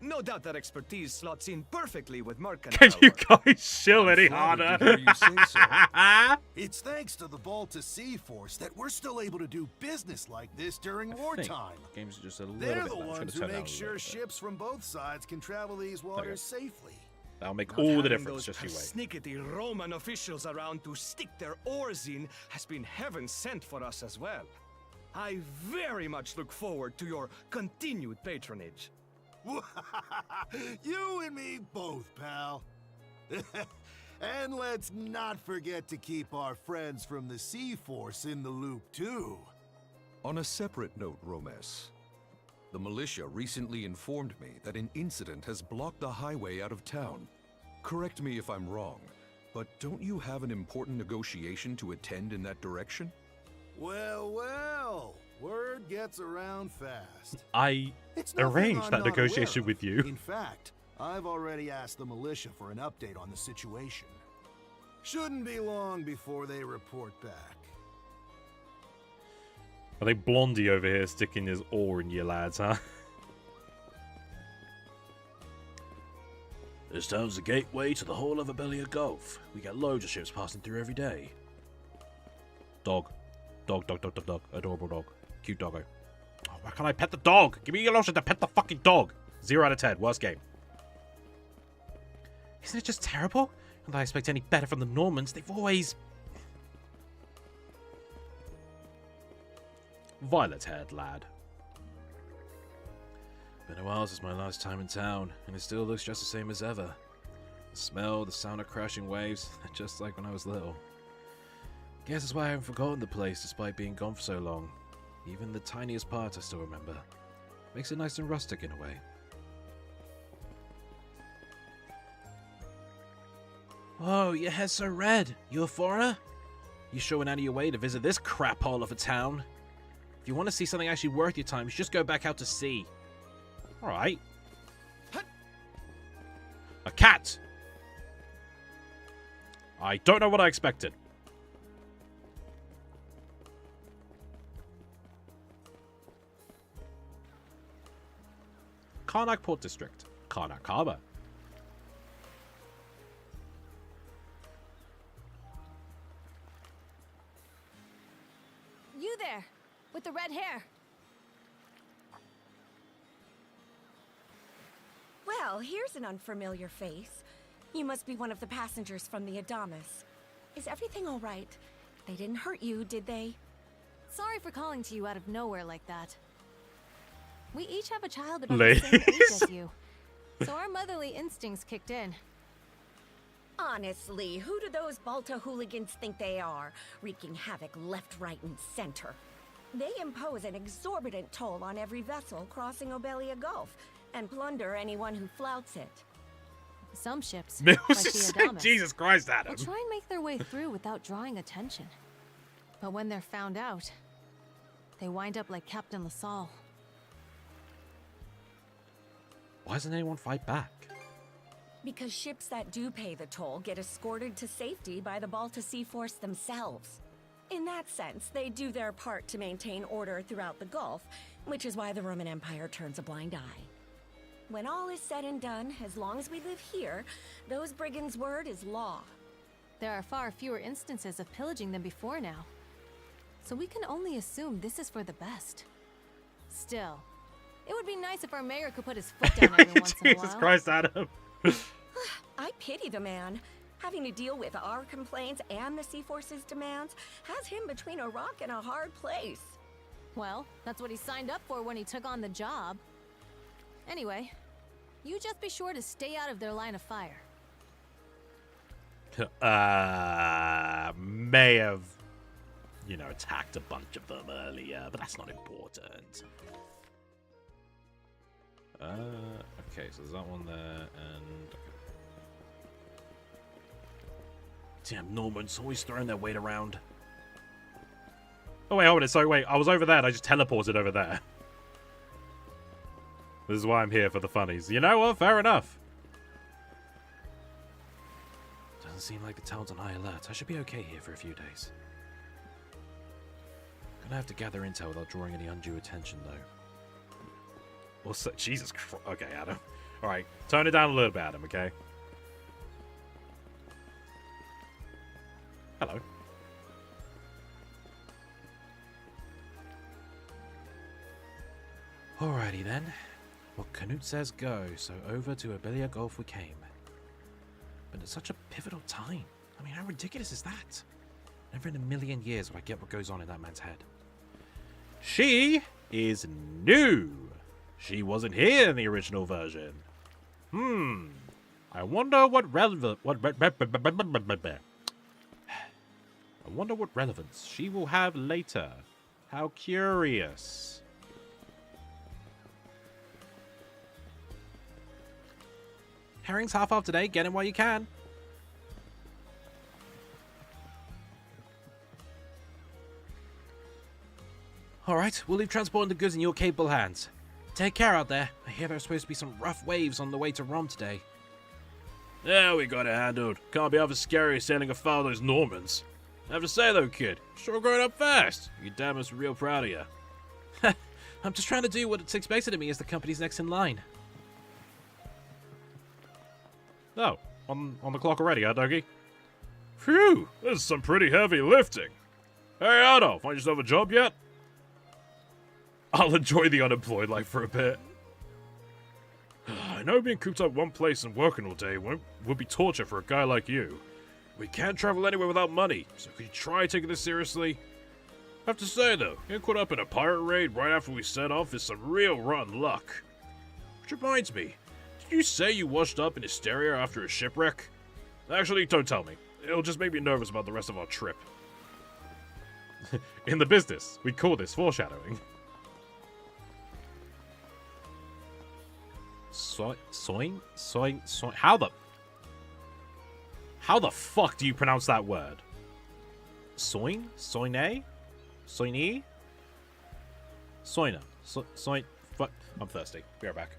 Speaker 9: No doubt that expertise slots in perfectly with mercantile.
Speaker 1: Can you guys chill any harder?
Speaker 13: It's thanks to the Balta Sea Force that we're still able to do business like this during wartime.
Speaker 1: Game's just a little
Speaker 13: They're
Speaker 1: bit
Speaker 13: the
Speaker 1: loud.
Speaker 13: ones who make sure ships from both sides can travel these waters safely.
Speaker 1: That'll make
Speaker 9: Not
Speaker 1: all the
Speaker 9: having
Speaker 1: difference.
Speaker 9: those
Speaker 1: Just you wait.
Speaker 9: persnickety Roman officials around to stick their oars in has been heaven sent for us as well. I very much look forward to your continued patronage.
Speaker 13: You and me both, pal. And let's not forget to keep our friends from the Sea Force in the loop, too.
Speaker 11: On a separate note, Romes, the militia recently informed me that an incident has blocked the highway out of town. Correct me if I'm wrong, but don't you have an important negotiation to attend in that direction?
Speaker 13: Well, well, word gets around fast.
Speaker 1: I arranged that negotiation with you.
Speaker 13: In fact, I've already asked the militia for an update on the situation. Shouldn't be long before they report back.
Speaker 1: Are they Blondie over here sticking his oar in you lads, huh?
Speaker 6: This town's the gateway to the whole of Abelia Gulf. We get loads of ships passing through every day.
Speaker 1: Dog. Dog. Adorable dog. Cute doggo. Oh, why can't I pet the dog? Give me your lotion to pet the fucking dog. 0 out of 10. Worst game. Isn't it just terrible? Not that I expect any better from the Normans. They've always... Violet-haired lad.
Speaker 6: Been a while since my last time in town, and it still looks just the same as ever. The smell, the sound of crashing waves, just like when I was little. Guess that's why I haven't forgotten the place despite being gone for so long. Even the tiniest parts I still remember. Makes it nice and rustic in a way.
Speaker 1: Whoa, your hair's so red. You a foreigner? You sure went out of your way to visit this crap hole of a town? If you want to see something actually worth your time, you should just go back out to sea. Alright. A cat! I don't know what I expected. Karnak Port District. Karnak Harbor.
Speaker 8: You there, with the red hair. Well, here's an unfamiliar face. You must be one of the passengers from the Adamas. Is everything all right? They didn't hurt you, did they?
Speaker 16: Sorry for calling to you out of nowhere like that. We each have a child about the same age as you, so our motherly instincts kicked in.
Speaker 8: Honestly, who do those Balta hooligans think they are, wreaking havoc left, right, and center? They impose an exorbitant toll on every vessel crossing Obelia Gulf, and plunder anyone who flouts it.
Speaker 16: Some ships, like the Adamas,
Speaker 1: Jesus Christ, Adam.
Speaker 16: will try and make their way through without drawing attention. But when they're found out, they wind up like Captain LaSalle.
Speaker 1: Why doesn't anyone fight back?
Speaker 8: Because ships that do pay the toll get escorted to safety by the Balta Sea Force themselves. In that sense, they do their part to maintain order throughout the Gulf, which is why the Roman Empire turns a blind eye. When all is said and done, as long as we live here, those brigands' word is law.
Speaker 16: There are far fewer instances of pillaging than before now, so we can only assume this is for the best. Still, it would be nice if our mayor could put his foot down every once in a while.
Speaker 1: Jesus Christ, Adam.
Speaker 8: I pity the man. Having to deal with our complaints and the Sea Force's demands has him between a rock and a hard place.
Speaker 16: Well, that's what he signed up for when he took on the job. Anyway, you just be sure to stay out of their line of fire.
Speaker 1: May have, you know, attacked a bunch of them earlier, but that's not important. Okay, so there's that one there, and... Damn, Normans always throwing their weight around. Oh, wait, hold it. Sorry, wait. I was over there, and I just teleported over there. This is why I'm here, for the funnies. You know what? Fair enough. Doesn't seem like the town's on high alert. I should be okay here for a few days. Gonna have to gather intel without drawing any undue attention, though. Also, Jesus Christ. Okay, Adam. Alright, tone it down a little bit, Adam, okay? Hello. Alrighty then. Well, Canute says go, so over to Abelia Gulf we came. But at such a pivotal time. I mean, how ridiculous is that? Never in a million years would I get what goes on in that man's head. She is new. She wasn't here in the original version. I wonder what relevance she will have later. How curious. Herring's half off today. Get him while you can. Alright, we'll leave transporting the goods in your capable hands. Take care out there. I hear there's supposed to be some rough waves on the way to Rome today.
Speaker 6: Yeah, we got it handled. Can't be half as scary as sailing afoul of those Normans. I have to say though, kid, sure growing up fast. Your dad must be real proud of you.
Speaker 1: I'm just trying to do what's expected of me as the company's next in line.
Speaker 6: Oh, on the clock already, huh, Dougie? Phew, this is some pretty heavy lifting. Hey, Otto, find yourself a job yet? I'll enjoy the unemployed life for a bit. I know being cooped up one place and working all day would be torture for a guy like you. We can't travel anywhere without money, so could you try taking this seriously? I have to say though, getting caught up in a pirate raid right after we set off is some real rotten luck. Which reminds me, did you say you washed up in hysteria after a shipwreck? Actually, don't tell me. It'll just make me nervous about the rest of our trip. In the business, we call this foreshadowing.
Speaker 1: Soin? How the fuck do you pronounce that word? Soin? Soine? Soini? Soina? Soin? Fuck. I'm thirsty. Be right back.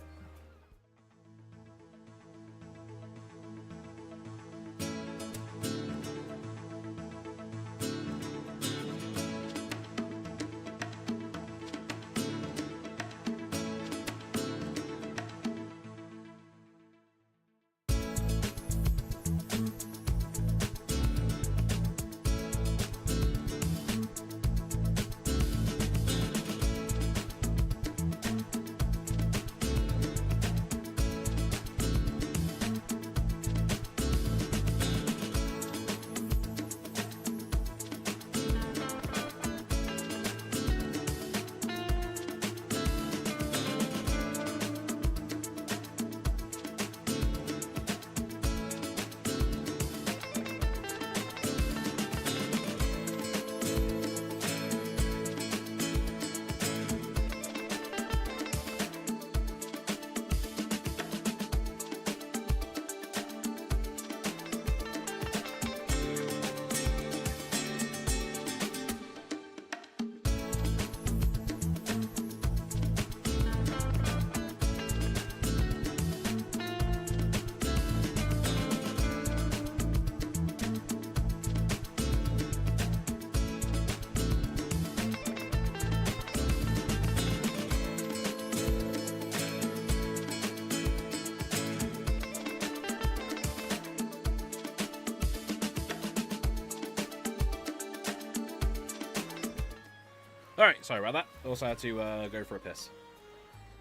Speaker 1: Alright, sorry about that. Also had to go for a piss.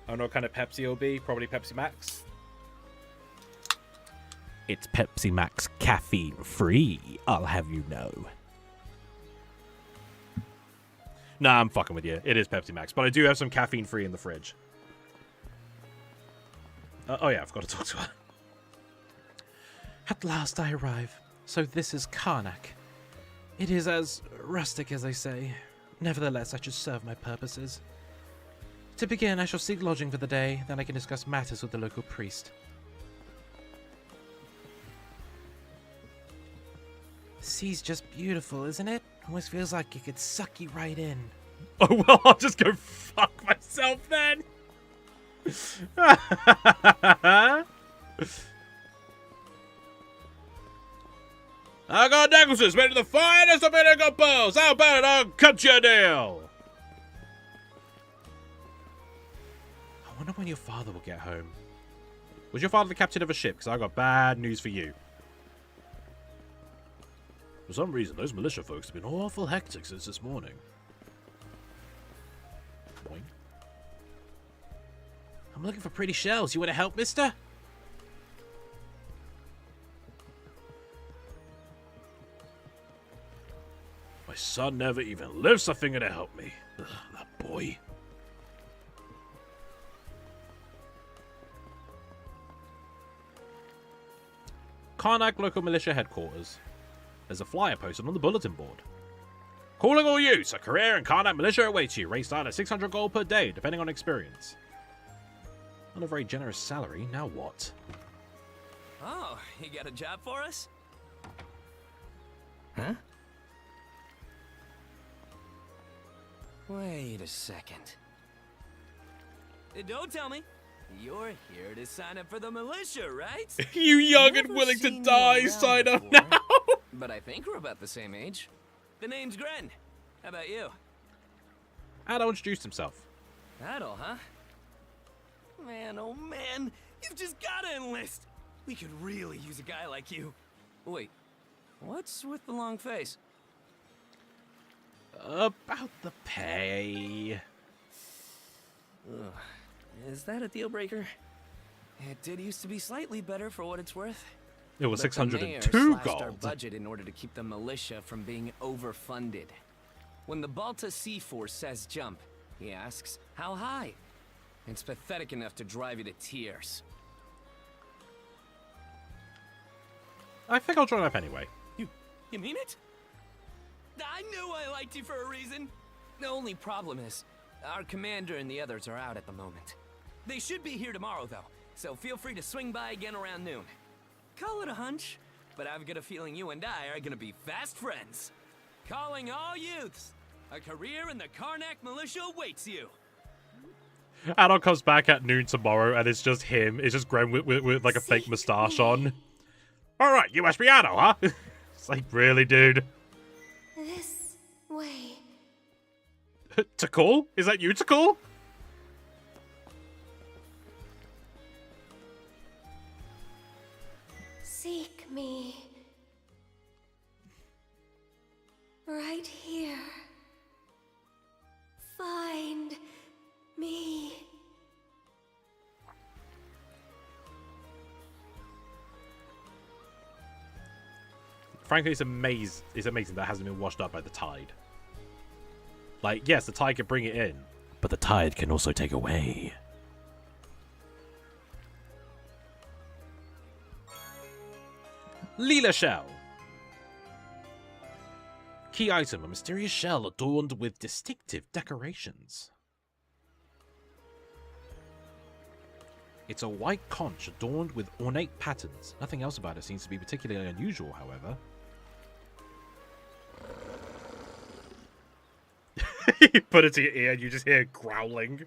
Speaker 1: I don't know what kind of Pepsi it'll be. Probably Pepsi Max. It's Pepsi Max caffeine free, I'll have you know. Nah, I'm fucking with you. It is Pepsi Max, but I do have some caffeine free in the fridge. Oh yeah, I've got to talk to her. At last I arrive. So this is Karnak. It is as rustic as they say. Nevertheless, I should serve my purposes. To begin, I shall seek lodging for the day, then I can discuss matters with the local priest. The sea's just beautiful, isn't it? Almost feels like it could suck you right in. Oh, well, I'll just go fuck myself then. I got necklaces made of the finest of vinegar pearls. How about it? I'll cut you a deal. I wonder when your father will get home. Was your father the captain of a ship? Because I got bad news for you.
Speaker 6: For some reason, those militia folks have been awful hectic since this morning.
Speaker 1: Boing. I'm looking for pretty shells. You want to help, mister?
Speaker 6: My son never even lifts a finger to help me. Ugh, that boy. boy.
Speaker 1: Karnak Local Militia Headquarters. There's a flyer posted on the bulletin board. Calling all youths, a career in Karnak Militia awaits you. Rates start at 600 gold per day, depending on experience. Not a very generous salary, now what?
Speaker 17: Oh, you got a job for us?
Speaker 4: Huh?
Speaker 17: Wait a second. Don't tell me. You're here to sign up for the militia, right?
Speaker 1: You young and willing to die, sign up now!
Speaker 17: But I think we're about the same age. The name's Gren. How about you?
Speaker 1: Adol introduced himself.
Speaker 17: Adol, huh? Man, oh man, you've just gotta enlist. We could really use a guy like you. Wait, what's with the long face?
Speaker 1: About the pay.
Speaker 17: Ugh. Is that a deal breaker? It did used to be slightly better for what it's worth.
Speaker 1: It was
Speaker 17: But the
Speaker 1: 602
Speaker 17: mayor slashed our
Speaker 1: gold.
Speaker 17: budget in order to keep the militia from being overfunded. When the Balta Sea Force says jump, he asks, how high? It's pathetic enough to drive you to tears.
Speaker 1: I think I'll join up anyway.
Speaker 17: You mean it? I knew I liked you for a reason. The only problem is, our commander and the others are out at the moment. They should be here tomorrow, though, so feel free to swing by again around noon. Call it a hunch, but I've got a feeling you and I are gonna be fast friends. Calling all youths, a career in the Karnak militia awaits you.
Speaker 1: Adol comes back at noon tomorrow, and it's just him. It's just Gren with like a fake mustache on. Alright, you must be Adol, huh? It's like, really, dude?
Speaker 15: This way.
Speaker 1: Takul? Is that you, Takul?
Speaker 15: Seek me. Right here. Find me.
Speaker 1: Frankly, it's amazing that hasn't been washed up by the tide. Like, yes, the tide can bring it in, but the tide can also take away. Leela Shell. Key item, a mysterious shell adorned with distinctive decorations. It's a white conch adorned with ornate patterns. Nothing else about it seems to be particularly unusual, however. You put it to your ear and you just hear growling.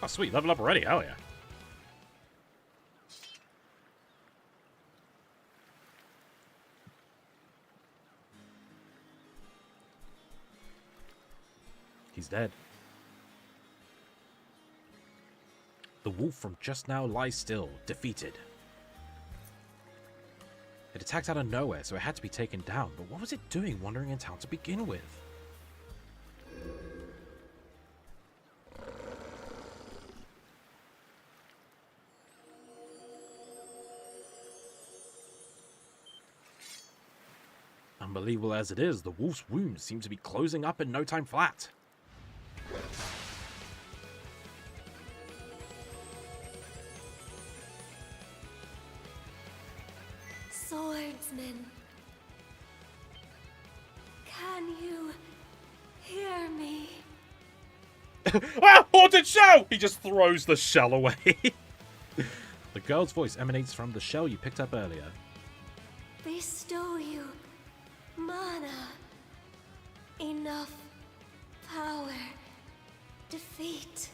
Speaker 1: Oh, sweet. Level up already. Hell yeah. He's dead. The wolf from just now lies still, defeated. It attacked out of nowhere, so it had to be taken down. But what was it doing wandering in town to begin with? Unbelievable as it is, the wolf's wounds seem to be closing up in no time flat.
Speaker 15: Swordsman, can you hear me?
Speaker 1: Ah! Haunted shell! He just throws the shell away. The girl's voice emanates from the shell you picked up earlier.
Speaker 15: Bestow you mana. Enough power. Defeat.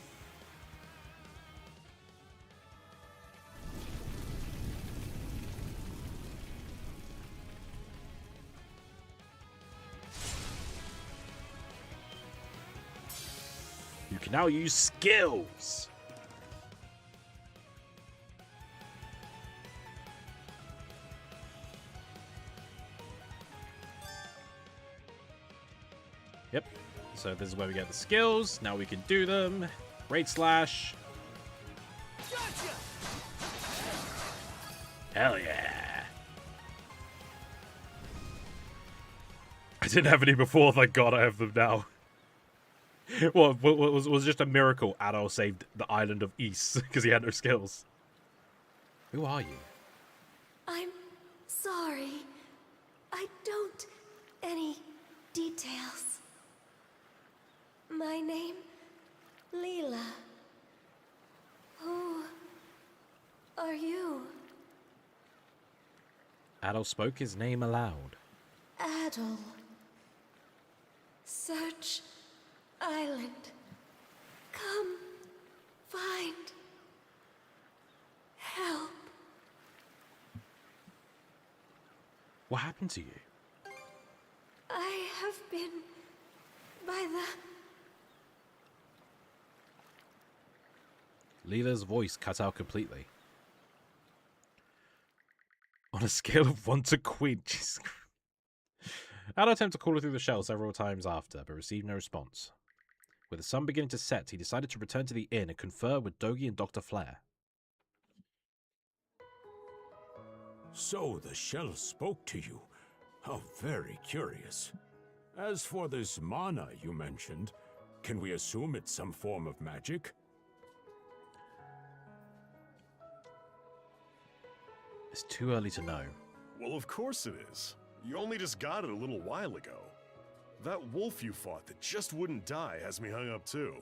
Speaker 1: You can now use skills. Yep. So this is where we get the skills. Now we can do them. Raid slash. Hell yeah. I didn't have any before, thank God I have them now. Well, was just a miracle Adol saved the island of East because he had no skills. Who are you?
Speaker 15: I'm sorry. I don't any details. My name, Leela. Who are you?
Speaker 1: Adol spoke his name aloud.
Speaker 15: Adol. Search island. Come find help.
Speaker 1: What happened to you?
Speaker 15: I have been by the...
Speaker 1: Leela's voice cut out completely. On a scale of 1 to Queen, Jesus Christ. Adol attempted to call her through the shell several times after, but received no response. With the sun beginning to set, he decided to return to the inn and confer with Dogi and Dr. Flare.
Speaker 5: So the shell spoke to you. How very curious. As for this mana you mentioned, can we assume it's some form of magic?
Speaker 1: It's too early to know.
Speaker 3: Well, of course it is. You only just got it a little while ago. That wolf you fought that just wouldn't die has me hung up too.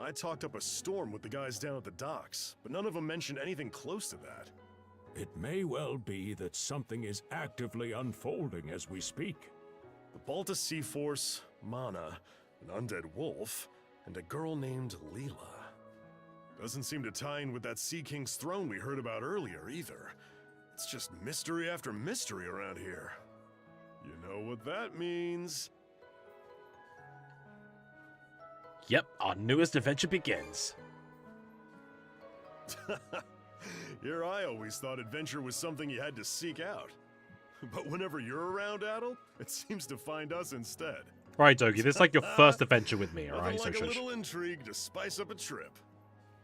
Speaker 3: I talked up a storm with the guys down at the docks, but none of them mentioned anything close to that.
Speaker 5: It may well be that something is actively unfolding as we speak.
Speaker 3: The Balta Sea Force, Mana, an undead wolf, and a girl named Leela. Doesn't seem to tie in with that Sea King's throne we heard about earlier either. It's just mystery after mystery around here. You know what that means.
Speaker 1: Yep, our newest adventure begins.
Speaker 3: Here I always thought adventure was something you had to seek out. But whenever you're around, Adol, it seems to find us instead.
Speaker 1: Right, Dogi, this is like your first adventure with me, alright?
Speaker 3: Nothing like
Speaker 1: So
Speaker 3: a
Speaker 1: shush.
Speaker 3: little intrigue to spice up a trip.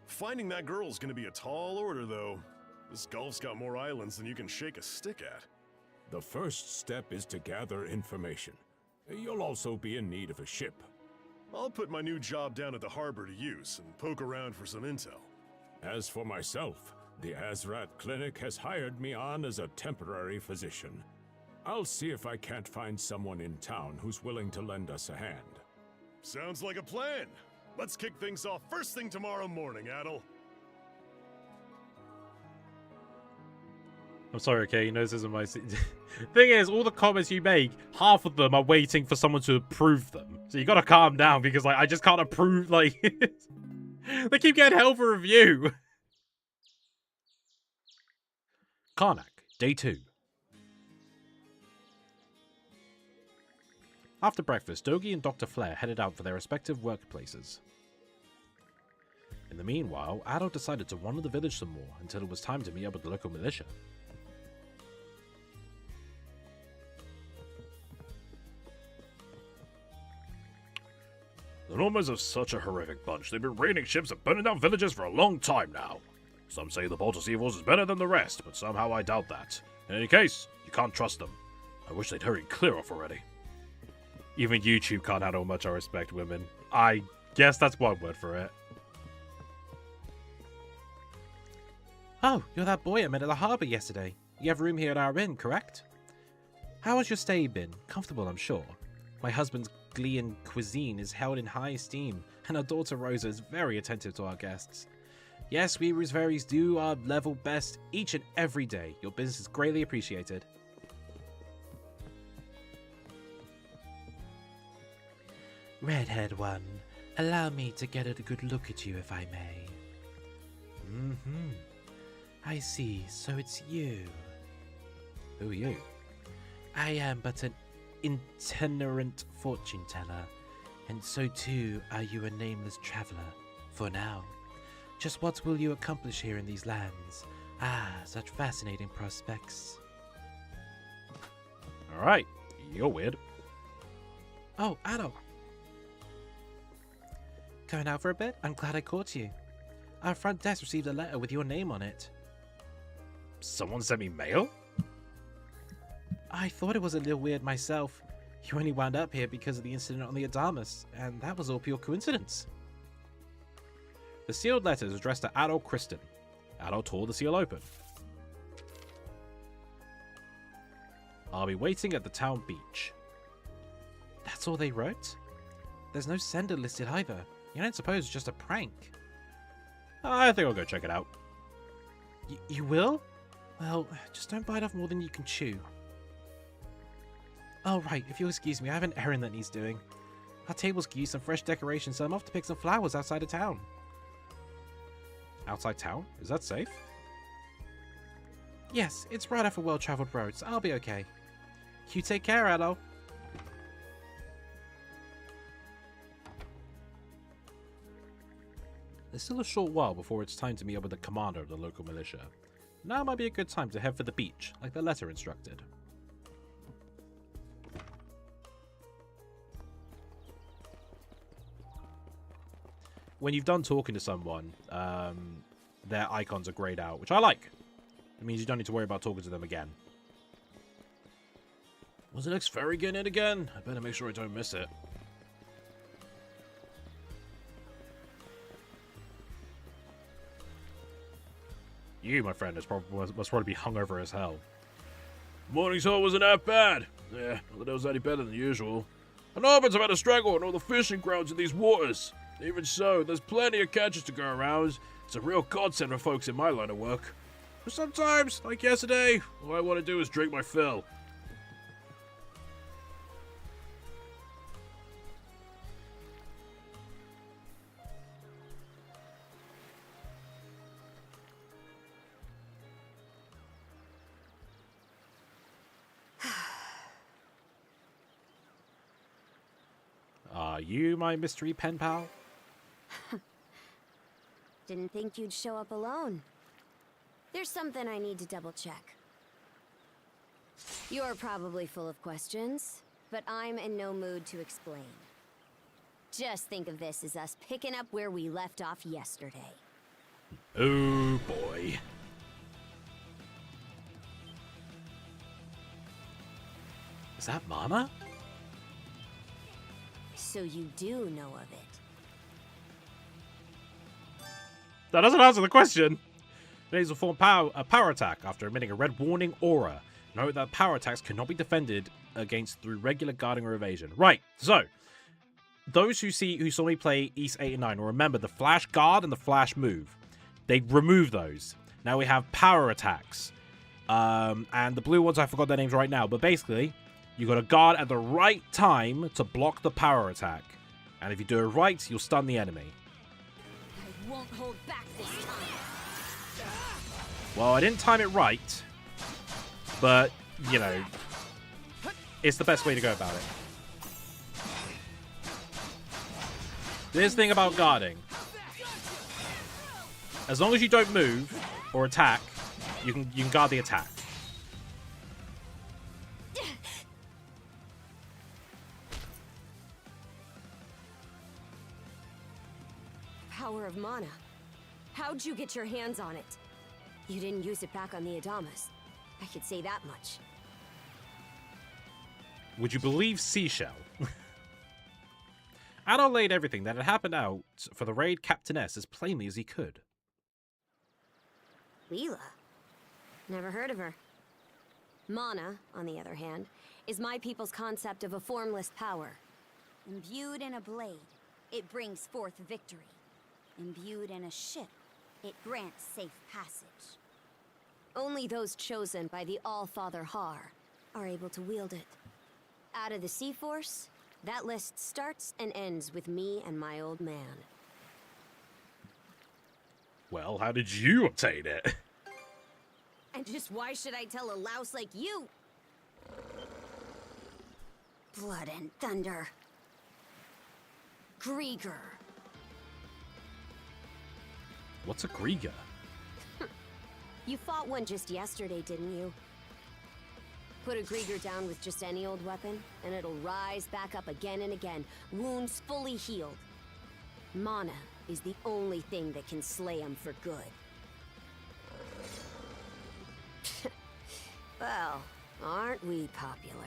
Speaker 3: Finding that girl's gonna be a tall order, though. This Gulf's got more islands than you can shake a stick at.
Speaker 5: The first step is to gather information. You'll also be in need of a ship.
Speaker 3: I'll put my new job down at the harbor to use and poke around for some intel.
Speaker 5: As for myself, the Azrat Clinic has hired me on as a temporary physician. I'll see if I can't find someone in town who's willing to lend us a hand.
Speaker 3: Sounds like a plan. Let's kick things off first thing tomorrow morning, Adol.
Speaker 1: I'm sorry, okay, you know this isn't my... Thing is, all the comments you make, half of them are waiting for someone to approve them. So you gotta calm down, because, like, I just can't approve, like... They keep getting hell for review. Karnak, Day 2. After breakfast, Dogi and Dr. Flare headed out for their respective workplaces. In the meanwhile, Adol decided to wander the village some more until it was time to meet up with the local militia.
Speaker 6: The Normans are such a horrific bunch. They've been raiding ships and burning down villages for a long time now. Some say the Balta Sea Force is better than the rest, but somehow I doubt that. In any case, you can't trust them. I wish they'd hurry and clear off already.
Speaker 1: Even YouTube can't handle much I respect women. I guess that's one word for it. Oh, you're that boy I met at the harbour yesterday. You have a room here at our inn, correct? How has your stay been? Comfortable, I'm sure. My husband's Glean cuisine is held in high esteem, and our daughter Rosa is very attentive to our guests. Yes, we Roosevers do our level best each and every day. Your business is greatly appreciated. Redhead one, allow me to get a good look at you if I may. I see, so it's you. Who are you? I am but an itinerant fortune teller, and so too are you a nameless traveler, for now. Just what will you accomplish here in these lands? Ah, such fascinating prospects. Alright, you're weird. Oh, Adol. Going out for a bit? I'm glad I caught you. Our front desk received a letter with your name on it. Someone sent me mail?
Speaker 18: I thought it was a little weird myself. You only wound up here because of the incident on the Adamas, and that was all pure coincidence.
Speaker 1: The sealed letter is addressed to Adol Kristen. Adol tore the seal open. I'll be waiting at the town beach.
Speaker 18: That's all they wrote? There's no sender listed either. You don't suppose it's just a prank?
Speaker 1: I think I'll go check it out.
Speaker 18: You will? Well, just don't bite off more than you can chew. Oh, right, if you'll excuse me, I have an errand that needs doing. Our tables could use some fresh decorations, so I'm off to pick some flowers outside of town.
Speaker 1: Outside town? Is that safe?
Speaker 18: Yes, it's right off a well-traveled road, so I'll be okay. You take care, Adol.
Speaker 1: There's still a short while before it's time to meet up with the commander of the local militia. Now might be a good time to head for the beach, like the letter instructed. When you've done talking to someone, their icons are grayed out, which I like. It means you don't need to worry about talking to them again. Was the next ferry getting in again? I better make sure I don't miss it. You, my friend, must probably be hungover as hell.
Speaker 6: Morning's haul wasn't that bad. Yeah, not that it was any better than usual. I know I've had a struggle on all the fishing grounds in these waters. Even so, there's plenty of catches to go around. It's a real godsend for folks in my line of work. But sometimes, like yesterday, all I want to do is drink my fill.
Speaker 1: Are you my mystery pen pal?
Speaker 8: Didn't think you'd show up alone. There's something I need to double check. You're probably full of questions, but I'm in no mood to explain. Just think of this as us picking up where we left off yesterday.
Speaker 1: Oh boy. Is that Mana?
Speaker 8: So you do know of it.
Speaker 1: That doesn't answer the question. Enemies will form a power attack after emitting a red warning aura. Note that power attacks cannot be defended against through regular guarding or evasion. Right, so those who saw me play East 8 and 9 will remember the flash guard and the flash move. They removed those. Now we have power attacks. And the blue ones, I forgot their names right now, but basically, you got to guard at the right time to block the power attack. And if you do it right, you'll stun the enemy.
Speaker 8: I won't hold back this time.
Speaker 1: Well, I didn't time it right, but, you know, it's the best way to go about it. Here's the thing about guarding. As long as you don't move or attack, you can guard the attack.
Speaker 8: Power of mana. How'd you get your hands on it? You didn't use it back on the Adamas. I could say that much.
Speaker 1: Would you believe Seashell? Adol laid everything that had happened out for the raid captainess as plainly as he could.
Speaker 8: Ryula? Never heard of her. Mana, on the other hand, is my people's concept of a formless power.
Speaker 19: Imbued in a blade, it brings forth victory. Imbued in a ship, it grants safe passage.
Speaker 8: Only those chosen by the All-Father Har are able to wield it. Out of the Sea Force, that list starts and ends with me and my old man.
Speaker 1: Well, how did you obtain it?
Speaker 8: And just why should I tell a louse like you? Blood and thunder. Grieger.
Speaker 1: What's a Grieger?
Speaker 8: You fought one just yesterday, didn't you? Put a Grieger down with just any old weapon, and it'll rise back up again and again, wounds fully healed. Mana is the only thing that can slay him for good. Well, aren't we popular?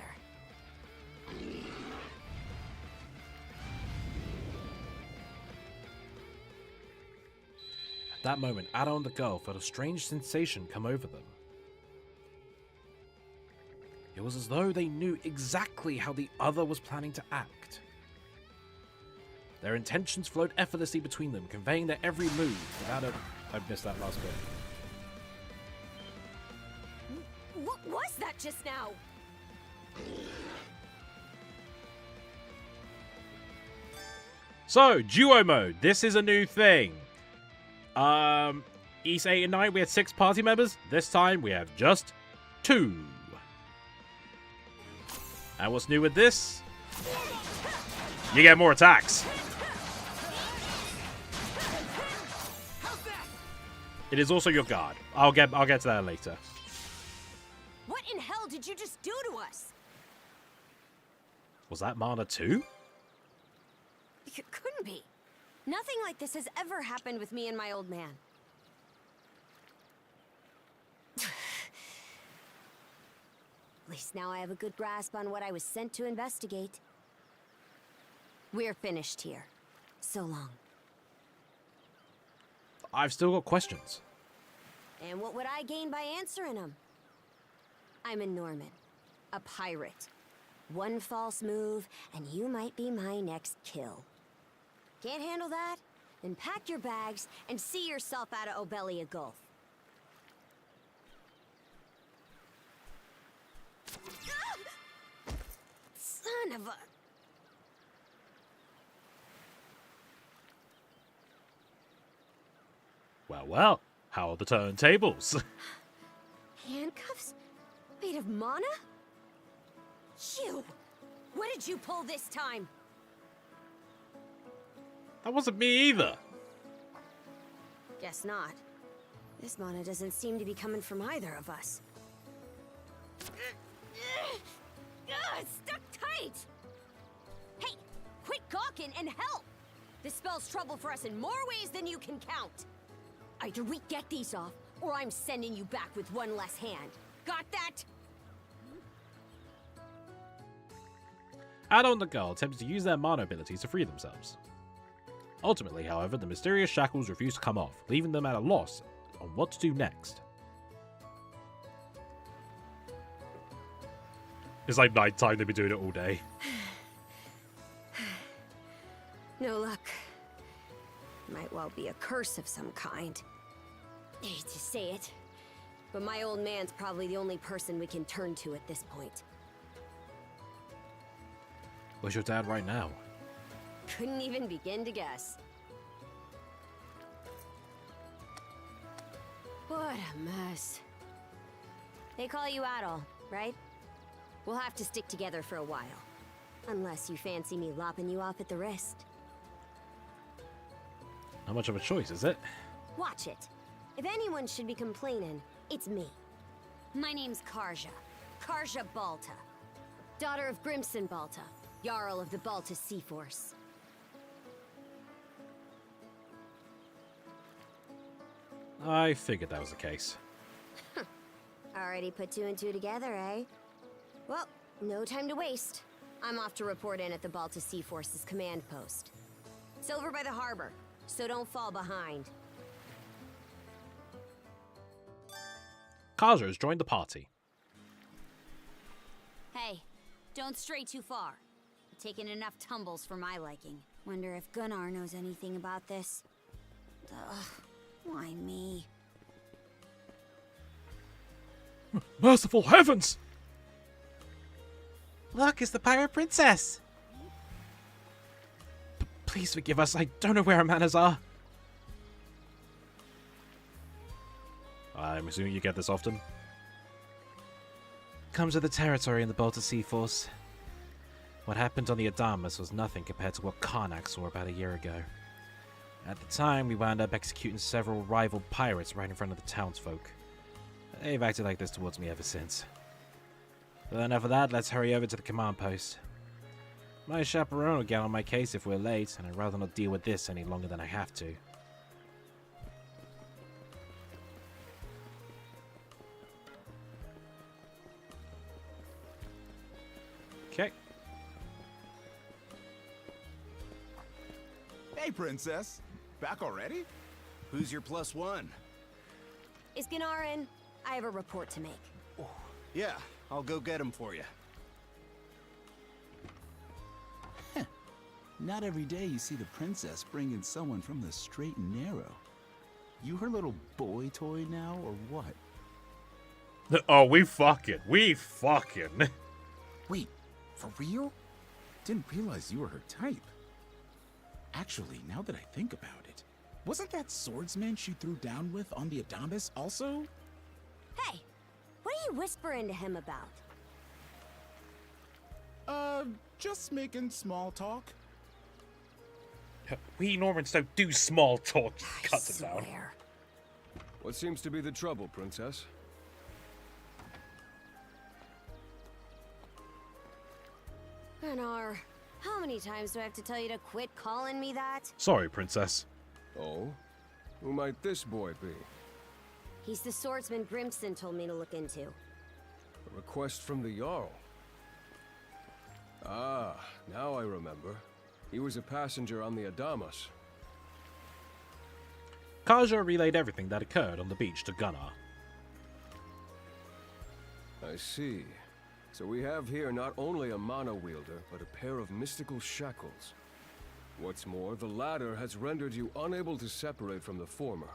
Speaker 1: At that moment, Ada and the girl felt a strange sensation come over them. It was as though they knew exactly how the other was planning to act. Their intentions flowed effortlessly between them, conveying their every move without a... I missed that last bit.
Speaker 8: What was that just now?
Speaker 1: So, duo mode. This is a new thing. East 8 and 9, we had 6 party members. This time, we have just 2. And what's new with this? You get more attacks. It is also your guard. I'll get to that later.
Speaker 8: What in hell did you just do to us?
Speaker 1: Was that mana too?
Speaker 8: It couldn't be. Nothing like this has ever happened with me and my old man. At least now I have a good grasp on what I was sent to investigate. We're finished here. So long.
Speaker 1: I've still got questions.
Speaker 8: And what would I gain by answering them? I'm a Norman, a pirate. One false move, and you might be my next kill. Can't handle that? Then pack your bags and see yourself out of Obelia Gulf. Son of a...
Speaker 1: Well, well. How are the turntables?
Speaker 8: Handcuffs? Made of mana? You! What did you pull this time?
Speaker 1: That wasn't me either.
Speaker 8: Guess not. This mana doesn't seem to be coming from either of us. It's stuck tight! Hey, quit gawking and help! This spells trouble for us in more ways than you can count. Either we get these off, or I'm sending you back with one less hand. Got that?
Speaker 1: Ada and the girl attempted to use their mana abilities to free themselves. Ultimately, however, the mysterious shackles refused to come off, leaving them at a loss on what to do next. It's like night time, they've been doing it all day.
Speaker 8: No luck. Might well be a curse of some kind. I hate to say it, but my old man's probably the only person we can turn to at this point.
Speaker 1: Where's your dad right now?
Speaker 8: Couldn't even begin to guess. What a mess. They call you Adol, right? We'll have to stick together for a while. Unless you fancy me lopping you off at the wrist.
Speaker 1: Not much of a choice, is it?
Speaker 8: Watch it. If anyone should be complaining, it's me. My name's Karja. Karja Balta. Daughter of Grimson Balta, Jarl of the Balta Sea Force.
Speaker 1: I figured that was the case.
Speaker 8: Already put 2 and 2 together, eh? Well, no time to waste. I'm off to report in at the Balta Sea Force's command post. It's over by the harbor, so don't fall behind.
Speaker 1: Karja has joined the party.
Speaker 19: Hey, don't stray too far. You've taken enough tumbles for my liking. Wonder if Gunnar knows anything about this. Ugh, why me?
Speaker 6: Merciful heavens!
Speaker 18: Look, it's the pirate princess! Please forgive us, I don't know where our manners are.
Speaker 1: I'm assuming you get this often.
Speaker 18: Comes with the territory in the Balta Sea Force. What happened on the Adamas was nothing compared to what Karnak saw about a year ago. At the time, we wound up executing several rival pirates right in front of the townsfolk. They've acted like this towards me ever since. But enough of that, let's hurry over to the command post. My chaperone will get on my case if we're late, and I'd rather not deal with this any longer than I have to.
Speaker 1: Okay.
Speaker 20: Hey, Princess. Back already?
Speaker 4: Who's your +1?
Speaker 8: Is Gunnar in? I have a report to make.
Speaker 4: Yeah, I'll go get him for you.
Speaker 20: Not every day you see the princess bring in someone from the straight and narrow. You her little boy toy now, or what?
Speaker 1: Oh, we fucking.
Speaker 20: Wait, for real? Didn't realize you were her type. Actually, now that I think about it, wasn't that swordsman she threw down with on the Adamas also?
Speaker 8: Hey, what are you whispering to him about?
Speaker 20: Just making small talk.
Speaker 1: We Normans don't do small talk. Just cut it down.
Speaker 14: What seems to be the trouble, Princess?
Speaker 8: Gunnar, how many times do I have to tell you to quit calling me that?
Speaker 1: Sorry, Princess.
Speaker 14: Oh? Who might this boy be?
Speaker 8: He's the swordsman Grimson told me to look into.
Speaker 14: A request from the Jarl. Ah, now I remember. He was a passenger on the Adamas.
Speaker 1: Kaja relayed everything that occurred on the beach to Gunnar.
Speaker 14: I see. So we have here not only a mana wielder, but a pair of mystical shackles. What's more, the latter has rendered you unable to separate from the former.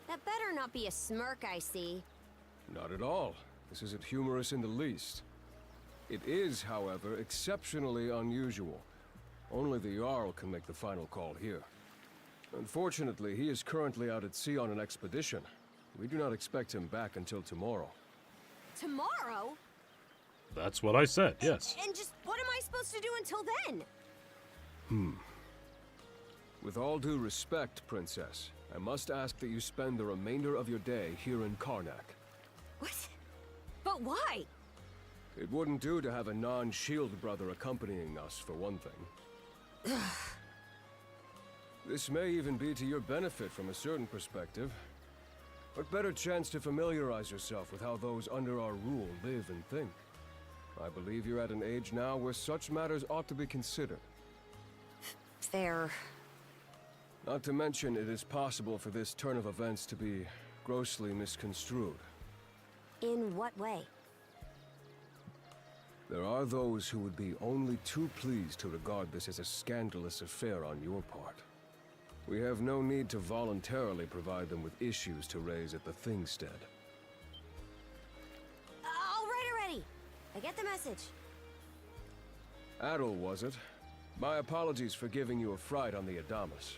Speaker 8: That better not be a smirk I see.
Speaker 14: Not at all. This isn't humorous in the least. It is, however, exceptionally unusual. Only the Jarl can make the final call here. Unfortunately, he is currently out at sea on an expedition. We do not expect him back until tomorrow.
Speaker 8: Tomorrow?
Speaker 1: That's what I said, yes.
Speaker 8: And just what am I supposed to do until then?
Speaker 14: With all due respect, Princess, I must ask that you spend the remainder of your day here in Karnak.
Speaker 8: What? But why?
Speaker 14: It wouldn't do to have a non-shield brother accompanying us, for one thing. This may even be to your benefit from a certain perspective. What better chance to familiarize yourself with how those under our rule live and think? I believe you're at an age now where such matters ought to be considered.
Speaker 8: Fair.
Speaker 14: Not to mention, it is possible for this turn of events to be grossly misconstrued.
Speaker 8: In what way?
Speaker 14: There are those who would be only too pleased to regard this as a scandalous affair on your part. We have no need to voluntarily provide them with issues to raise at the Thingstead.
Speaker 8: All right already. I get the message.
Speaker 14: Adol, was it? My apologies for giving you a fright on the Adamas.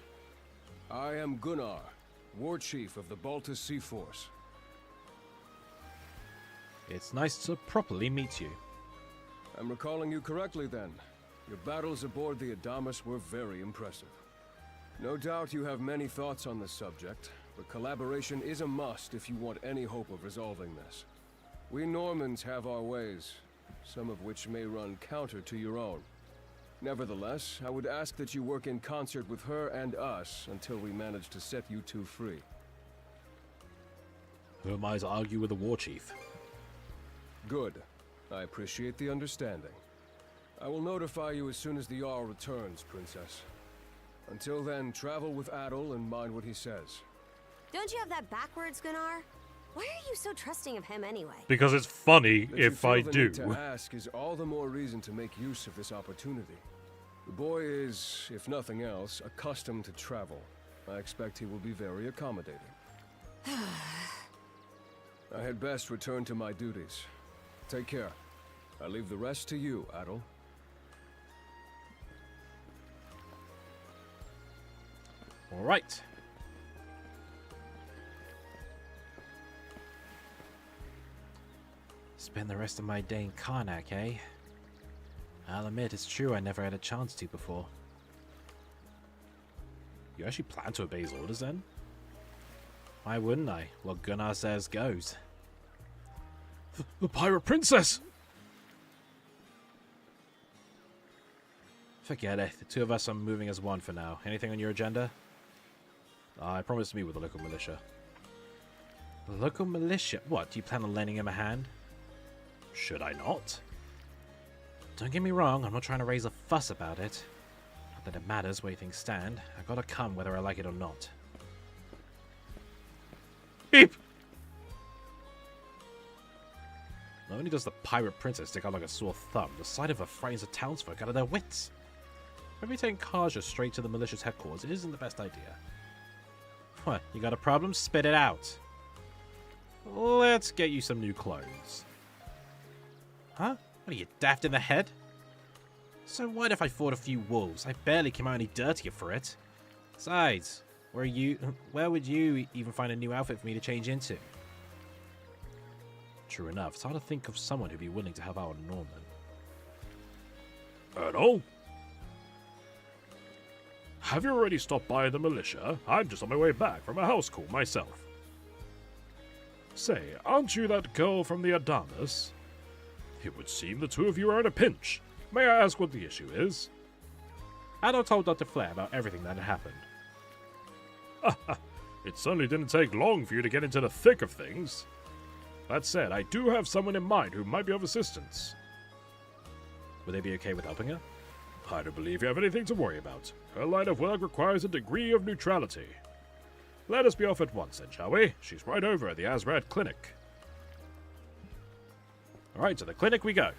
Speaker 14: I am Gunnar, War Chief of the Baltus Sea Force.
Speaker 1: It's nice to properly meet you.
Speaker 14: I'm recalling you correctly then. Your battles aboard the Adamas were very impressive. No doubt you have many thoughts on the subject, but collaboration is a must if you want any hope of resolving this. We Normans have our ways, some of which may run counter to your own. Nevertheless, I would ask that you work in concert with her and us until we manage to set you two free.
Speaker 1: Who am I to argue with the War Chief?
Speaker 14: Good. I appreciate the understanding. I will notify you as soon as the Jarl returns, Princess. Until then, travel with Adol and mind what he says.
Speaker 8: Don't you have that backwards, Gunnar? Why are you so trusting of him anyway?
Speaker 1: Because it's funny
Speaker 14: That
Speaker 1: if
Speaker 14: you
Speaker 1: I
Speaker 14: feel the
Speaker 1: do.
Speaker 14: need to ask is all the more reason to make use of this opportunity. The boy is, if nothing else, accustomed to travel. I expect he will be very accommodating. I had best return to my duties. Take care. I leave the rest to you, Adol.
Speaker 1: All right. Spend the rest of my day in Karnak, eh? I'll admit, it's true I never had a chance to before. You actually plan to obey his orders then? Why wouldn't I? What Gunnar says goes.
Speaker 6: The Pirate Princess!
Speaker 1: Forget it. The two of us are moving as one for now. Anything on your agenda? I promised to meet with the local militia. The local militia? What, do you plan on lending him a hand? Should I not?
Speaker 18: Don't get me wrong, I'm not trying to raise a fuss about it. Not that it matters where things stand. I gotta come whether I like it or not.
Speaker 1: Beep!
Speaker 18: Not only does the pirate princess stick out like a sore thumb, the sight of her frightens the townsfolk out of their wits. Maybe taking Kaja straight to the malicious headquarters isn't the best idea. What, you got a problem? Spit it out. Let's get you some new clothes. Huh? What are you, daft in the head? So what if I fought a few wolves? I barely came out any dirtier for it. Besides, where would you even find a new outfit for me to change into? True enough, it's hard to think of someone who'd be willing to help out Norman.
Speaker 6: Errol? Have you already stopped by the militia? I'm just on my way back from a house call myself. Say, aren't you that girl from the Adamus? It would seem the two of you are in a pinch. May I ask what the issue is?
Speaker 18: Adol told Dr. Flair about everything that had happened.
Speaker 6: It certainly didn't take long for you to get into the thick of things. That said, I do have someone in mind who might be of assistance.
Speaker 18: Would they be okay with helping her?
Speaker 6: I don't believe you have anything to worry about. Her line of work requires a degree of neutrality. Let us be off at once then, shall we? She's right over at the Azrad Clinic.
Speaker 18: Alright, to the clinic we go.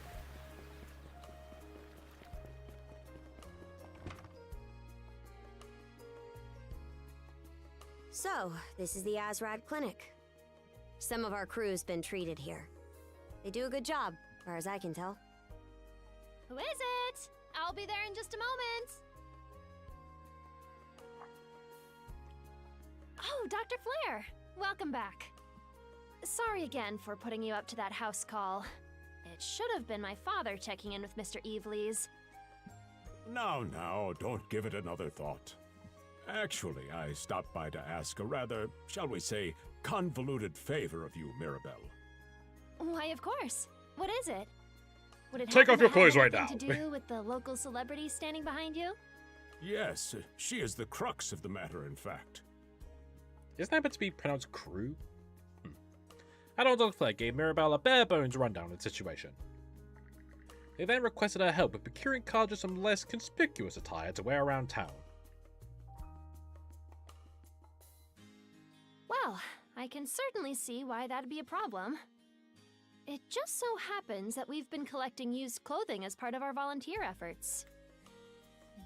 Speaker 8: So, this is the Azrad Clinic. Some of our crew's been treated here. They do a good job, as far as I can tell.
Speaker 12: Who is it? I'll be there in just a moment. Oh, Dr. Flair. Welcome back. Sorry again for putting you up to that house call. It should have been my father checking in with Mr. Evelees.
Speaker 5: Now, don't give it another thought. Actually, I stopped by to ask a rather, shall we say, convoluted favor of you, Mirabelle.
Speaker 12: Why, of course. What is it? Would it
Speaker 6: Take off your clothes right
Speaker 12: anything
Speaker 6: now.
Speaker 12: to do with the local celebrity standing behind you?
Speaker 5: Yes, she is the crux of the matter, in fact.
Speaker 18: Isn't that meant to be pronounced crew? Adol Dr. Flair gave Mirabelle a bare-bones rundown of the situation. They then requested her help with procuring Kaja some less conspicuous attire to wear around town.
Speaker 12: Well, I can certainly see why that'd be a problem. It just so happens that we've been collecting used clothing as part of our volunteer efforts.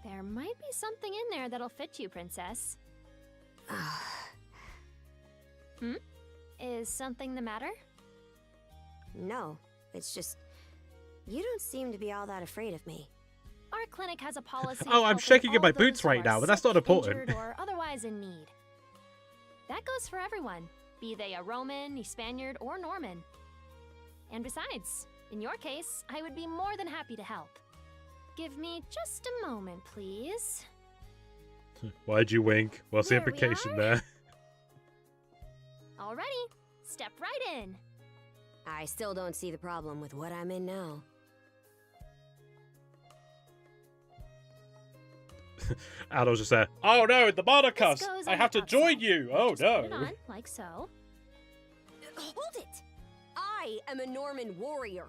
Speaker 12: There might be something in there that'll fit you, Princess. Is something the matter?
Speaker 8: No, it's just... you don't seem to be all that afraid of me.
Speaker 12: Our clinic has a policy
Speaker 18: Oh, I'm
Speaker 12: helping
Speaker 18: shaking in
Speaker 12: all
Speaker 18: my
Speaker 12: those
Speaker 18: boots
Speaker 12: who
Speaker 18: right
Speaker 12: are
Speaker 18: now, but that's
Speaker 12: sick,
Speaker 18: not important.
Speaker 12: injured, or otherwise in need. That goes for everyone, be they a Roman, a Spaniard, or Norman. And besides, in your case, I would be more than happy to help. Give me just a moment, please.
Speaker 6: Why'd you wink? What's the
Speaker 12: There we
Speaker 6: implication
Speaker 12: are.
Speaker 6: there?
Speaker 12: Alrighty, step right in.
Speaker 8: I still don't see the problem with what I'm in now.
Speaker 1: Adol's just there. Oh no, the moderators!
Speaker 12: This goes
Speaker 1: I
Speaker 12: on
Speaker 1: have
Speaker 12: the
Speaker 1: to join
Speaker 12: outside.
Speaker 1: you! Oh
Speaker 12: Just put it
Speaker 1: no!
Speaker 12: on, like so.
Speaker 8: Hold it! I am a Norman warrior.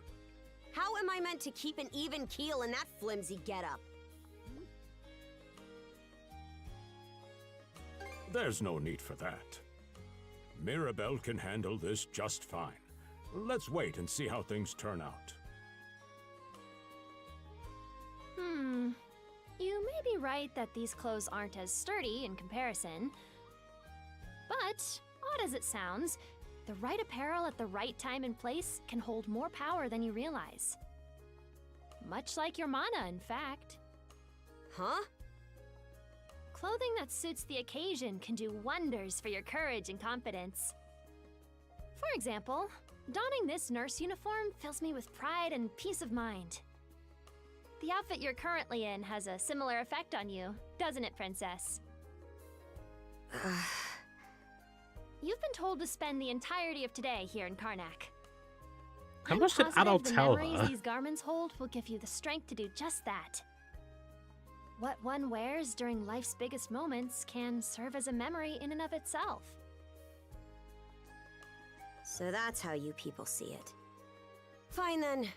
Speaker 8: How am I meant to keep an even keel in that flimsy getup?
Speaker 5: There's no need for that. Mirabelle can handle this just fine. Let's wait and see how things turn out.
Speaker 12: You may be right that these clothes aren't as sturdy in comparison. But, odd as it sounds, the right apparel at the right time and place can hold more power than you realize. Much like your mana, in fact.
Speaker 8: Huh?
Speaker 12: Clothing that suits the occasion can do wonders for your courage and confidence. For example, donning this nurse uniform fills me with pride and peace of mind. The outfit you're currently in has a similar effect on you, doesn't it, Princess? You've been told to spend the entirety of today here in Karnak.
Speaker 18: How
Speaker 12: I'm
Speaker 18: much did
Speaker 12: positive
Speaker 18: Adol
Speaker 12: the
Speaker 18: tell
Speaker 12: memories
Speaker 18: her?
Speaker 12: these garments hold will give you the strength to do just that. What one wears during life's biggest moments can serve as a memory in and of itself.
Speaker 8: So that's how you people see it. Fine then.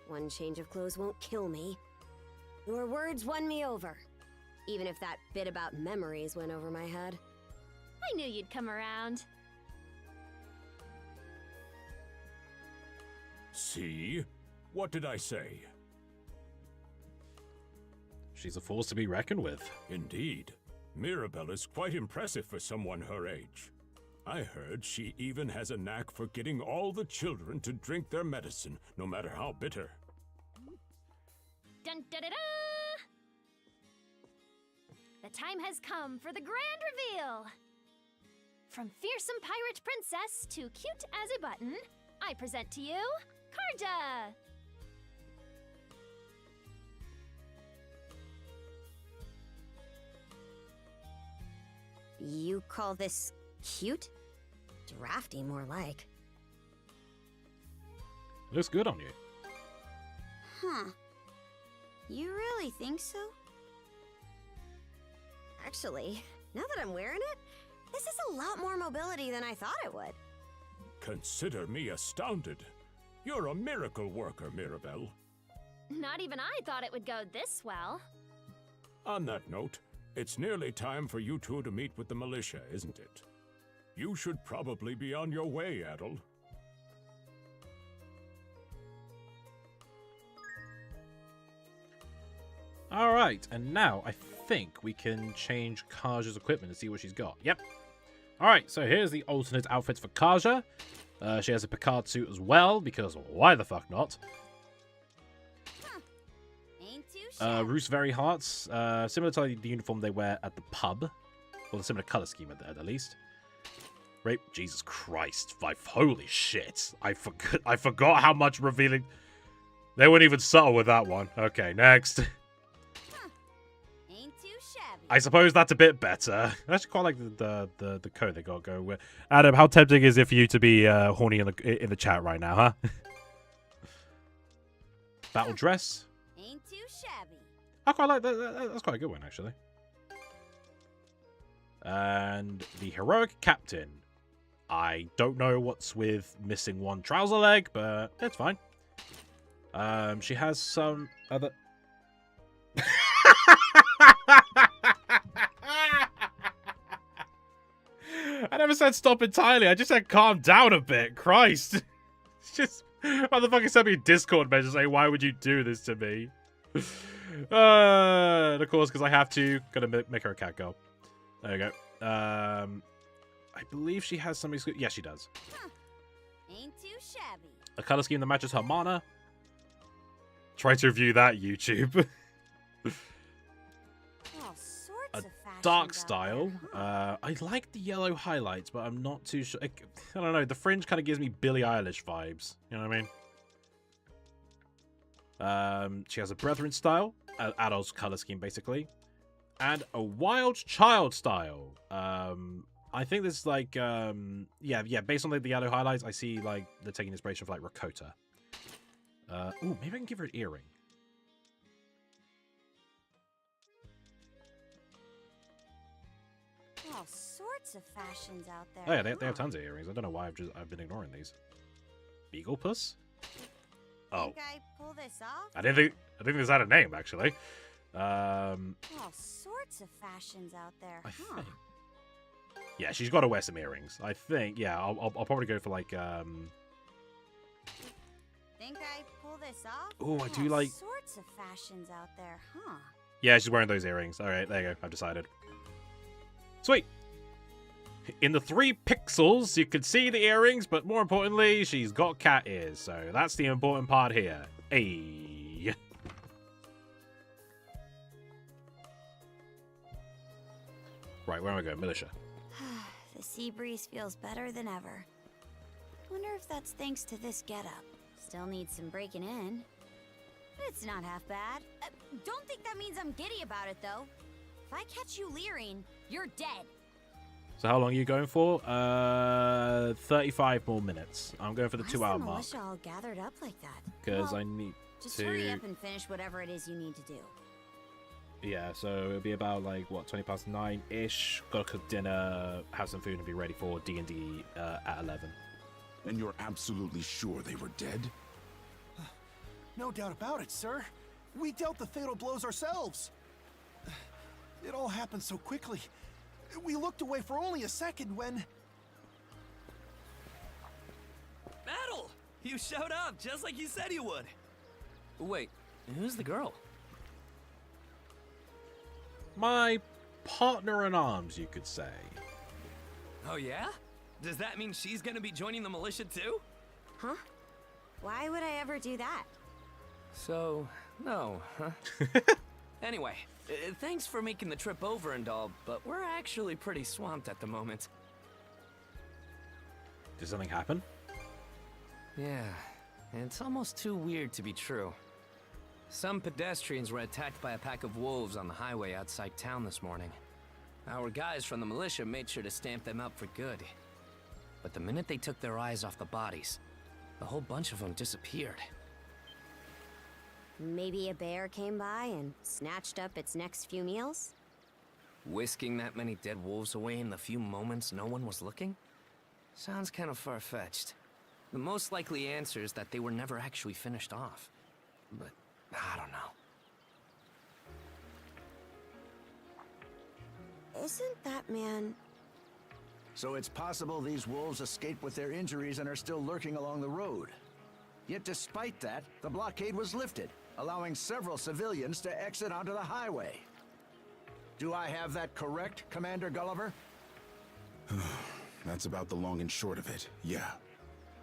Speaker 8: One change of clothes won't kill me. Your words won me over. Even if that bit about memories went over my head.
Speaker 15: I knew you'd come around.
Speaker 5: See? What did I say?
Speaker 1: She's a force to be reckoned with.
Speaker 5: Indeed. Mirabelle is quite impressive for someone her age. I heard she even has a knack for getting all the children to drink their medicine, no matter how bitter.
Speaker 15: Dun da da da! The time has come for the grand reveal! From fearsome pirate princess to cute as a button, I present to you, Karja!
Speaker 8: You call this cute? Drafty, more like.
Speaker 1: Looks good on you.
Speaker 8: Huh. You really think so? Actually, now that I'm wearing it, this is a lot more mobility than I thought it would.
Speaker 5: Consider me astounded. You're a miracle worker, Mirabelle.
Speaker 15: Not even I thought it would go this well.
Speaker 5: On that note, it's nearly time for you two to meet with the militia, isn't it? You should probably be on your way, Adol.
Speaker 1: Alright, and now I think we can change Karja's equipment and see what she's got. Yep. Alright, so here's the alternate outfits for Karja. She has a Picard suit as well, because why the fuck not? Roos Very Hearts, similar to the uniform they wear at the pub. Or the similar color scheme at least. Rape, Jesus Christ. Holy shit. I forgot how much revealing. They weren't even subtle with that one. Okay, next. I suppose that's a bit better. I actually quite like the code they got going with. Adam, how tempting is it for you to be horny in the chat right now, huh? Battle dress.
Speaker 8: Ain't too shabby.
Speaker 1: I quite like that. That's quite a good one, actually. And the heroic captain. I don't know what's with missing one trouser leg, but it's fine. She has some other. I never said stop entirely. I just said calm down a bit. Christ. It's just... Motherfucker sent me a Discord message saying, why would you do this to me? And of course, because I have to. Gotta make her a cat girl. There you go. I believe she has something... Yes, she does.
Speaker 8: Ain't too shabby.
Speaker 1: A color scheme that matches her mana. Try to review that, YouTube. A dark style. I like the yellow highlights, but I'm not too sure. I don't know. The fringe kind of gives me Billie Eilish vibes. You know what I mean? She has a Brethren style, adult's color scheme basically, and a Wild Child style. I think this is like yeah. Based on like the yellow highlights, I see like they're taking inspiration from like Rakota. Ooh, maybe I can give her an earring.
Speaker 8: All sorts of fashions out there.
Speaker 1: Oh yeah, they have tons of earrings. I don't know why I've been ignoring these. Beagle Puss? Oh.
Speaker 8: Think I pull this off?
Speaker 1: I didn't think this had a name actually.
Speaker 8: All sorts of fashions out there, huh?
Speaker 1: Yeah, she's got to wear some earrings. I think. Yeah, I'll probably go for like
Speaker 8: Think I pull this off?
Speaker 1: Oh, I do like
Speaker 8: sorts of fashions out there, huh?
Speaker 1: Yeah, she's wearing those earrings. All right, there you go. I've decided. Sweet. In the 3 pixels, you can see the earrings, but more importantly, she's got cat ears. So that's the important part here. Hey. Right, where am I going? Militia.
Speaker 8: The sea breeze feels better than ever. Wonder if that's thanks to this getup. Still needs some breaking in. It's not half bad. Don't think that means I'm giddy about it, though. If I catch you leering, you're dead.
Speaker 1: So how long are you going for? 35 more minutes. I'm going for the 2-hour mark.
Speaker 8: Militia all gathered up like that?
Speaker 1: Because
Speaker 8: Well,
Speaker 1: I need
Speaker 8: Just
Speaker 1: to...
Speaker 8: hurry up and finish whatever it is you need to do.
Speaker 1: Yeah, so it'll be about like, what, 20 past 9-ish. Gotta cook dinner, have some food, and be ready for D&D at 11.
Speaker 20: And you're absolutely sure they were dead?
Speaker 13: No doubt about it, sir. We dealt the fatal blows ourselves. It all happened so quickly. We looked away for only a second when...
Speaker 17: Battle! You showed up just like you said you would. Wait, who's the girl?
Speaker 1: My partner in arms, you could say.
Speaker 17: Oh yeah? Does that mean she's gonna be joining the militia too?
Speaker 8: Huh? Why would I ever do that?
Speaker 17: So, no, huh? Anyway, thanks for making the trip over and all, but we're actually pretty swamped at the moment.
Speaker 1: Did something happen?
Speaker 17: Yeah, it's almost too weird to be true. Some pedestrians were attacked by a pack of wolves on the highway outside town this morning. Our guys from the militia made sure to stamp them up for good. But the minute they took their eyes off the bodies, the whole bunch of them disappeared.
Speaker 8: Maybe a bear came by and snatched up its next few meals?
Speaker 17: Whisking that many dead wolves away in the few moments no one was looking? Sounds kind of far-fetched. The most likely answer is that they were never actually finished off. But I don't know.
Speaker 8: Isn't that man...
Speaker 21: So it's possible these wolves escaped with their injuries and are still lurking along the road. Yet despite that, the blockade was lifted, allowing several civilians to exit onto the highway. Do I have that correct, Commander Gulliver?
Speaker 20: That's about the long and short of it, yeah.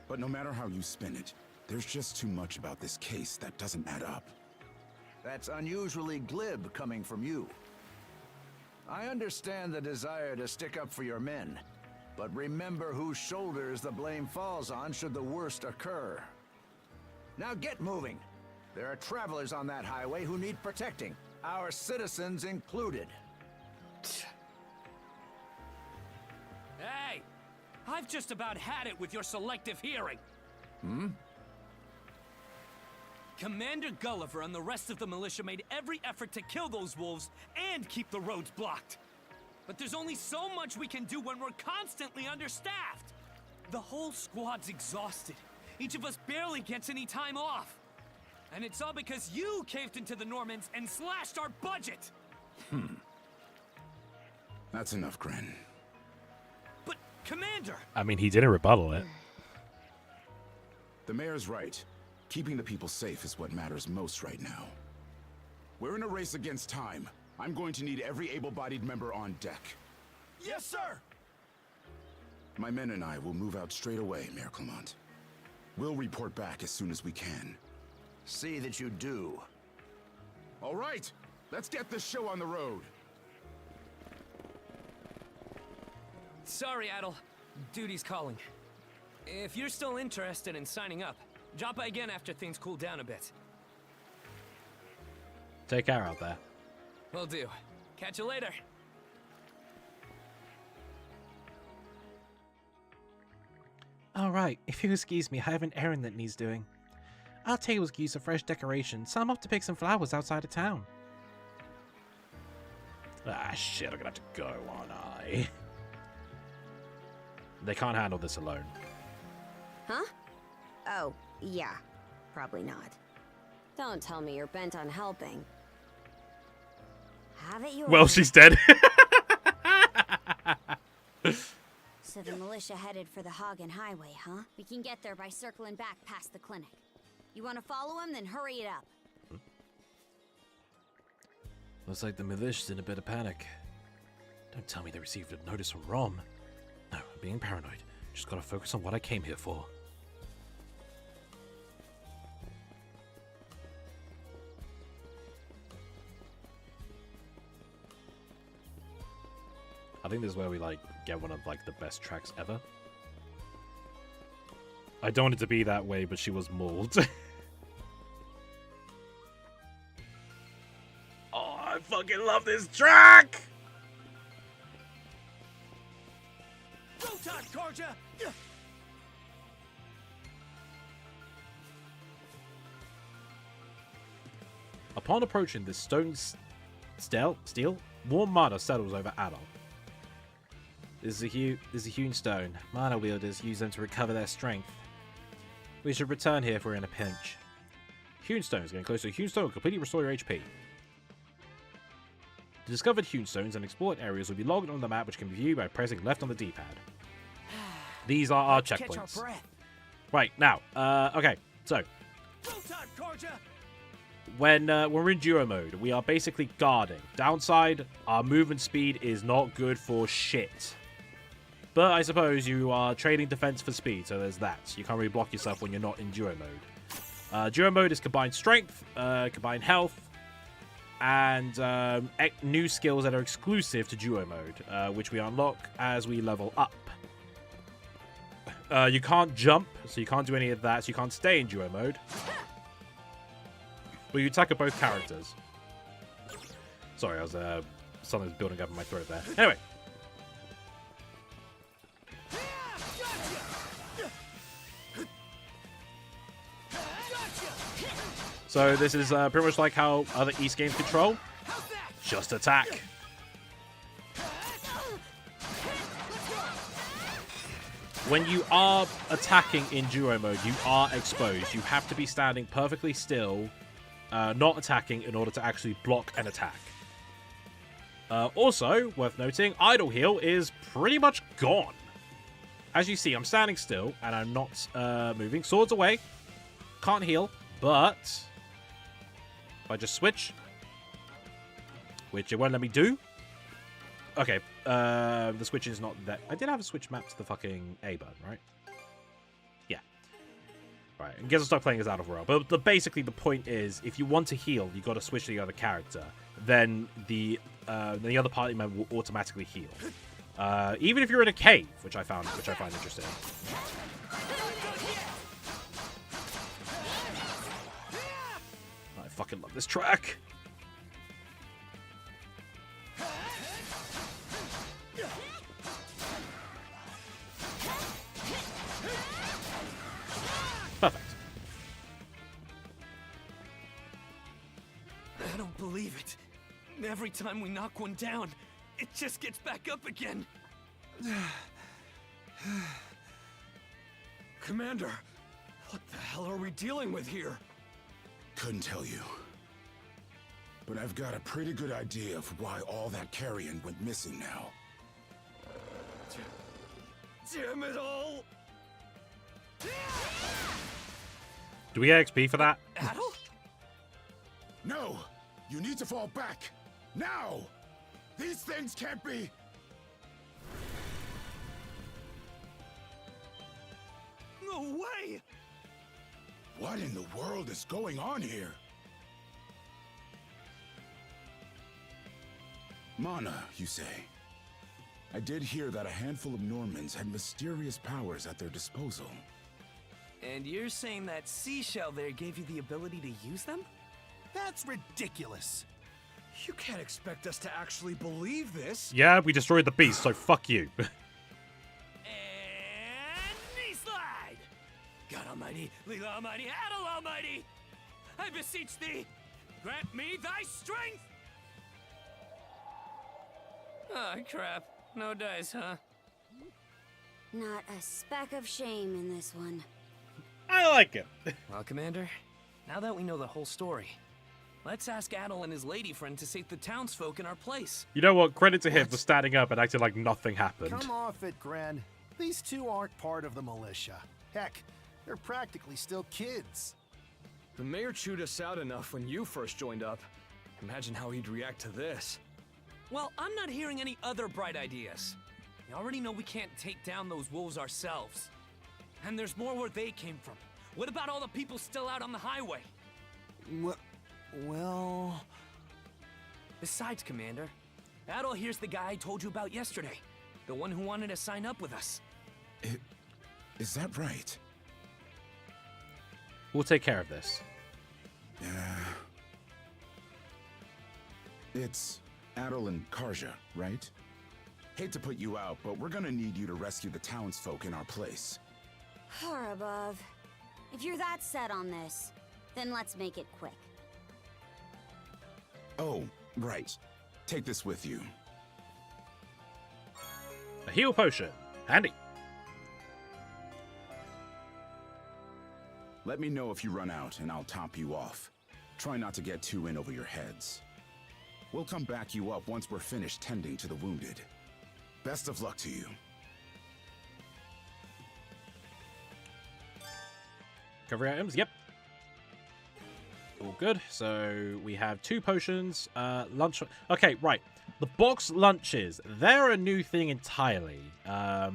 Speaker 20: But no matter how you spin it, there's just too much about this case that doesn't add up.
Speaker 21: That's unusually glib coming from you. I understand the desire to stick up for your men, but remember whose shoulders the blame falls on should the worst occur. Now get moving. There are travelers on that highway who need protecting, our citizens included.
Speaker 17: Hey! I've just about had it with your selective hearing.
Speaker 21: Hmm?
Speaker 17: Commander Gulliver and the rest of the militia made every effort to kill those wolves and keep the roads blocked. But there's only so much we can do when we're constantly understaffed. The whole squad's exhausted. Each of us barely gets any time off. And it's all because you caved into the Normans and slashed our budget.
Speaker 20: That's enough, Grin.
Speaker 17: But, Commander!
Speaker 1: I mean, he didn't rebuttal it.
Speaker 20: The mayor's right. Keeping the people safe is what matters most right now. We're in a race against time. I'm going to need every able-bodied member on deck.
Speaker 13: Yes, sir!
Speaker 20: My men and I will move out straight away, Mayor Clement. We'll report back as soon as we can.
Speaker 21: See that you do.
Speaker 20: All right, let's get this show on the road.
Speaker 17: Sorry, Adel. Duty's calling. If you're still interested in signing up, drop by again after things cool down a bit.
Speaker 1: Take care out there.
Speaker 17: Will do. Catch you later.
Speaker 18: Alright, if you'll excuse me, I have an errand that needs doing. Our tables could use some fresh decorations, so I'm off to pick some flowers outside of town.
Speaker 1: Ah, shit, I'm gonna have to go, aren't I? They can't handle this alone.
Speaker 8: Huh? Oh, yeah. Probably not. Don't tell me you're bent on helping. Have it your
Speaker 1: Well,
Speaker 8: way.
Speaker 1: she's dead.
Speaker 8: So the militia headed for the Hagen Highway, huh? We can get there by circling back past the clinic. You want to follow him? Then hurry it up.
Speaker 18: Looks like the militia's in a bit of panic. Don't tell me they received a notice from Rom. No, I'm being paranoid. Just gotta focus on what I came here for.
Speaker 1: I think this is where we, like, get one of, like, the best tracks ever. I don't want it to be that way, but she was mauled. Oh, I fucking love this track!
Speaker 9: Rotot, Karja!
Speaker 1: Upon approaching this stone steel, warm mud settles over Adol.
Speaker 18: This is a hewn stone. Mana wielders use them to recover their strength. We should return here if we're in a pinch.
Speaker 1: Hewn stones. Getting close to a hewn stone will completely restore your HP. The discovered hewn stones and explored areas will be logged on the map, which can be viewed by pressing left on the D-pad. These are our checkpoints. Right, now, okay, so when we're in duo mode, we are basically guarding. Downside, our movement speed is not good for shit. But I suppose you are trading defense for speed, so there's that. You can't really block yourself when you're not in duo mode. Duo mode is combined strength, combined health, and new skills that are exclusive to duo mode, which we unlock as we level up. You can't jump, so you can't do any of that, so you can't stay in duo mode. But you attack at both characters. Sorry, I was something was building up in my throat there. Anyway. So this is pretty much like how other East games control. Just attack. When you are attacking in duo mode, you are exposed. You have to be standing perfectly still, not attacking, in order to actually block an attack. Also, worth noting, idle heal is pretty much gone. As you see, I'm standing still, and I'm not moving. Swords away. Can't heal, but if I just switch, which it won't let me do. Okay, the switch is not that. I did have a switch map to the fucking A button, right? Yeah. Right, I guess I'll stop playing as out of world. But basically, the point is, if you want to heal, you got to switch to the other character. Then the other party member will automatically heal. Even if you're in a cave, which I find interesting. I fucking love this track. Perfect.
Speaker 17: I don't believe it. Every time we knock one down, it just gets back up again. Commander, what the hell are we dealing with here?
Speaker 20: Couldn't tell you. But I've got a pretty good idea of why all that carrion went missing now.
Speaker 17: Damn it all!
Speaker 1: Do we get XP for that?
Speaker 17: Adel?
Speaker 20: No! You need to fall back! Now! These things can't be...
Speaker 17: No way!
Speaker 20: What in the world is going on here? Mana, you say? I did hear that a handful of Normans had mysterious powers at their disposal.
Speaker 17: And you're saying that seashell there gave you the ability to use them?
Speaker 3: That's ridiculous. You can't expect us to actually believe this.
Speaker 1: Yeah, we destroyed the beast, so fuck you.
Speaker 17: And knee slide! God Almighty, Leela Almighty, Adel Almighty! I beseech thee, grant me thy strength! Oh, crap. No dice, huh?
Speaker 19: Not a speck of shame in this one.
Speaker 1: I like it.
Speaker 17: Well, Commander, now that we know the whole story, let's ask Adel and his lady friend to save the townsfolk in our place.
Speaker 1: You know what? Credit to him for standing up and acting like nothing happened.
Speaker 13: Come off it, Gren. These two aren't part of the militia. Heck, they're practically still kids.
Speaker 9: The mayor chewed us out enough when you first joined up. Imagine how he'd react to this.
Speaker 17: Well, I'm not hearing any other bright ideas. We already know we can't take down those wolves ourselves. And there's more where they came from. What about all the people still out on the highway?
Speaker 13: Well...
Speaker 17: Besides, Commander, Adel here's the guy I told you about yesterday. The one who wanted to sign up with us.
Speaker 20: Is that right?
Speaker 1: We'll take care of this.
Speaker 20: It's Adel and Karja, right? Hate to put you out, but we're gonna need you to rescue the townsfolk in our place.
Speaker 19: Far above. If you're that set on this, then let's make it quick.
Speaker 20: Oh, right. Take this with you.
Speaker 1: A heal potion. Handy.
Speaker 20: Let me know if you run out, and I'll top you off. Try not to get too in over your heads. We'll come back you up once we're finished tending to the wounded. Best of luck to you.
Speaker 1: Recovery items, yep. All good. So we have 2 potions, lunch. Okay, right. The box lunches, they're a new thing entirely. They're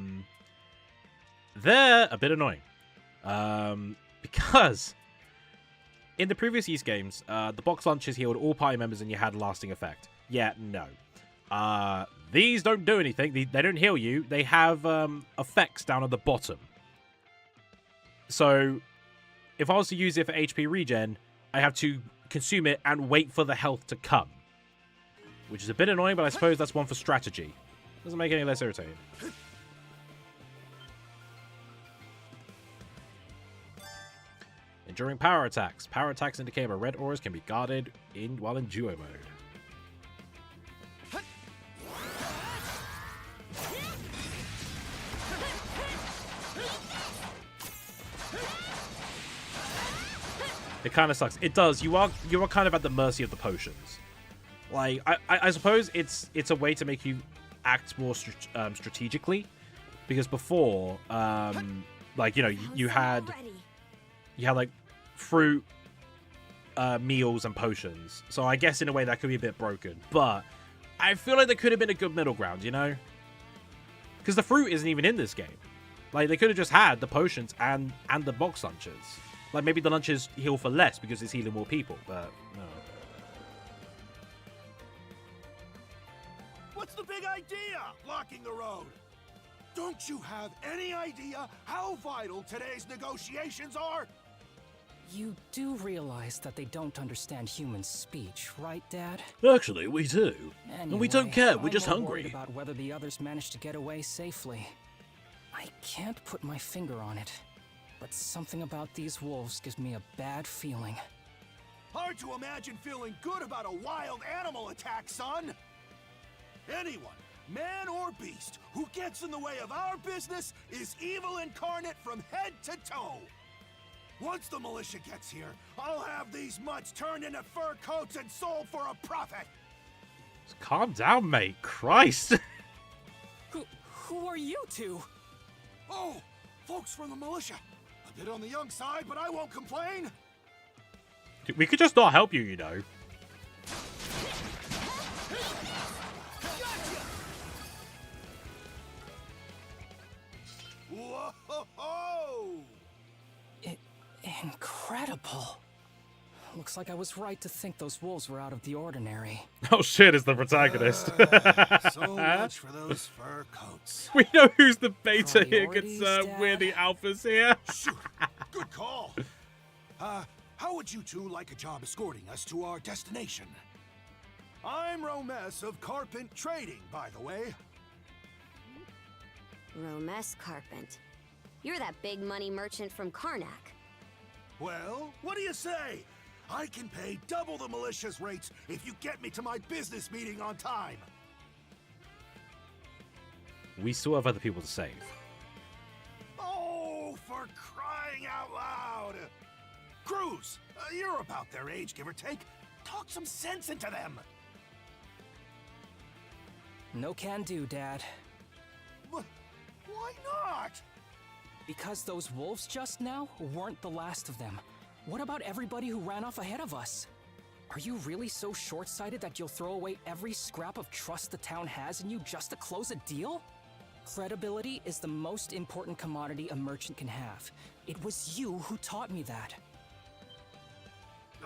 Speaker 1: a bit annoying. Because in the previous Ys games, the box lunches healed all party members and you had lasting effect. Yeah, no. These don't do anything. They don't heal you. They have effects down at the bottom. So if I was to use it for HP regen, I have to consume it and wait for the health to come. Which is a bit annoying, but I suppose that's one for strategy. Doesn't make it any less irritating. Enduring power attacks. Power attacks indicate where red auras can be guarded while in duo mode. It kind of sucks. It does. You are kind of at the mercy of the potions. Like I suppose it's a way to make you act more strategically, because before, like you had like fruit, meals, and potions. So I guess in a way that could be a bit broken, but I feel like there could have been a good middle ground, because the fruit isn't even in this game. Like they could have just had the potions and the box lunches. Like maybe the lunches heal for less because it's healing more people, but no.
Speaker 13: What's the big idea? Blocking the road. Don't you have any idea how vital today's negotiations are?
Speaker 7: You do realize that they don't understand human speech, right, Dad?
Speaker 6: Actually, we do. And we don't care, we're just hungry.
Speaker 7: I'm about whether the others managed to get away safely. I can't put my finger on it, but something about these wolves gives me a bad feeling.
Speaker 13: Hard to imagine feeling good about a wild animal attack, son. Anyone, man or beast, who gets in the way of our business is evil incarnate from head to toe. Once the militia gets here, I'll have these mutts turned into fur coats and sold for a profit.
Speaker 1: Just calm down, mate. Christ.
Speaker 7: Who are you two?
Speaker 13: Oh, folks from the militia. A bit on the young side, but I won't complain.
Speaker 1: We could just not help you,
Speaker 13: Whoa!
Speaker 7: Incredible. Looks like I was right to think those wolves were out of the ordinary.
Speaker 1: Oh shit, is the protagonist.
Speaker 13: So much for those fur coats.
Speaker 1: We know who's the beta here, concerned. We're the alphas here.
Speaker 13: Shoot, good call. How would you two like a job escorting us to our destination? I'm Romes of Carpent Trading, by the way.
Speaker 8: Romes Carpent. You're that big money merchant from Karnak.
Speaker 13: Well, what do you say? I can pay double the militia's rates if you get me to my business meeting on time.
Speaker 1: We still have other people to save.
Speaker 13: Oh, for crying out loud! Cruz, you're about their age, give or take. Talk some sense into them.
Speaker 7: No can do, Dad.
Speaker 13: Why not?
Speaker 7: Because those wolves just now weren't the last of them. What about everybody who ran off ahead of us? Are you really so short-sighted that you'll throw away every scrap of trust the town has in you just to close a deal? Credibility is the most important commodity a merchant can have. It was you who taught me that.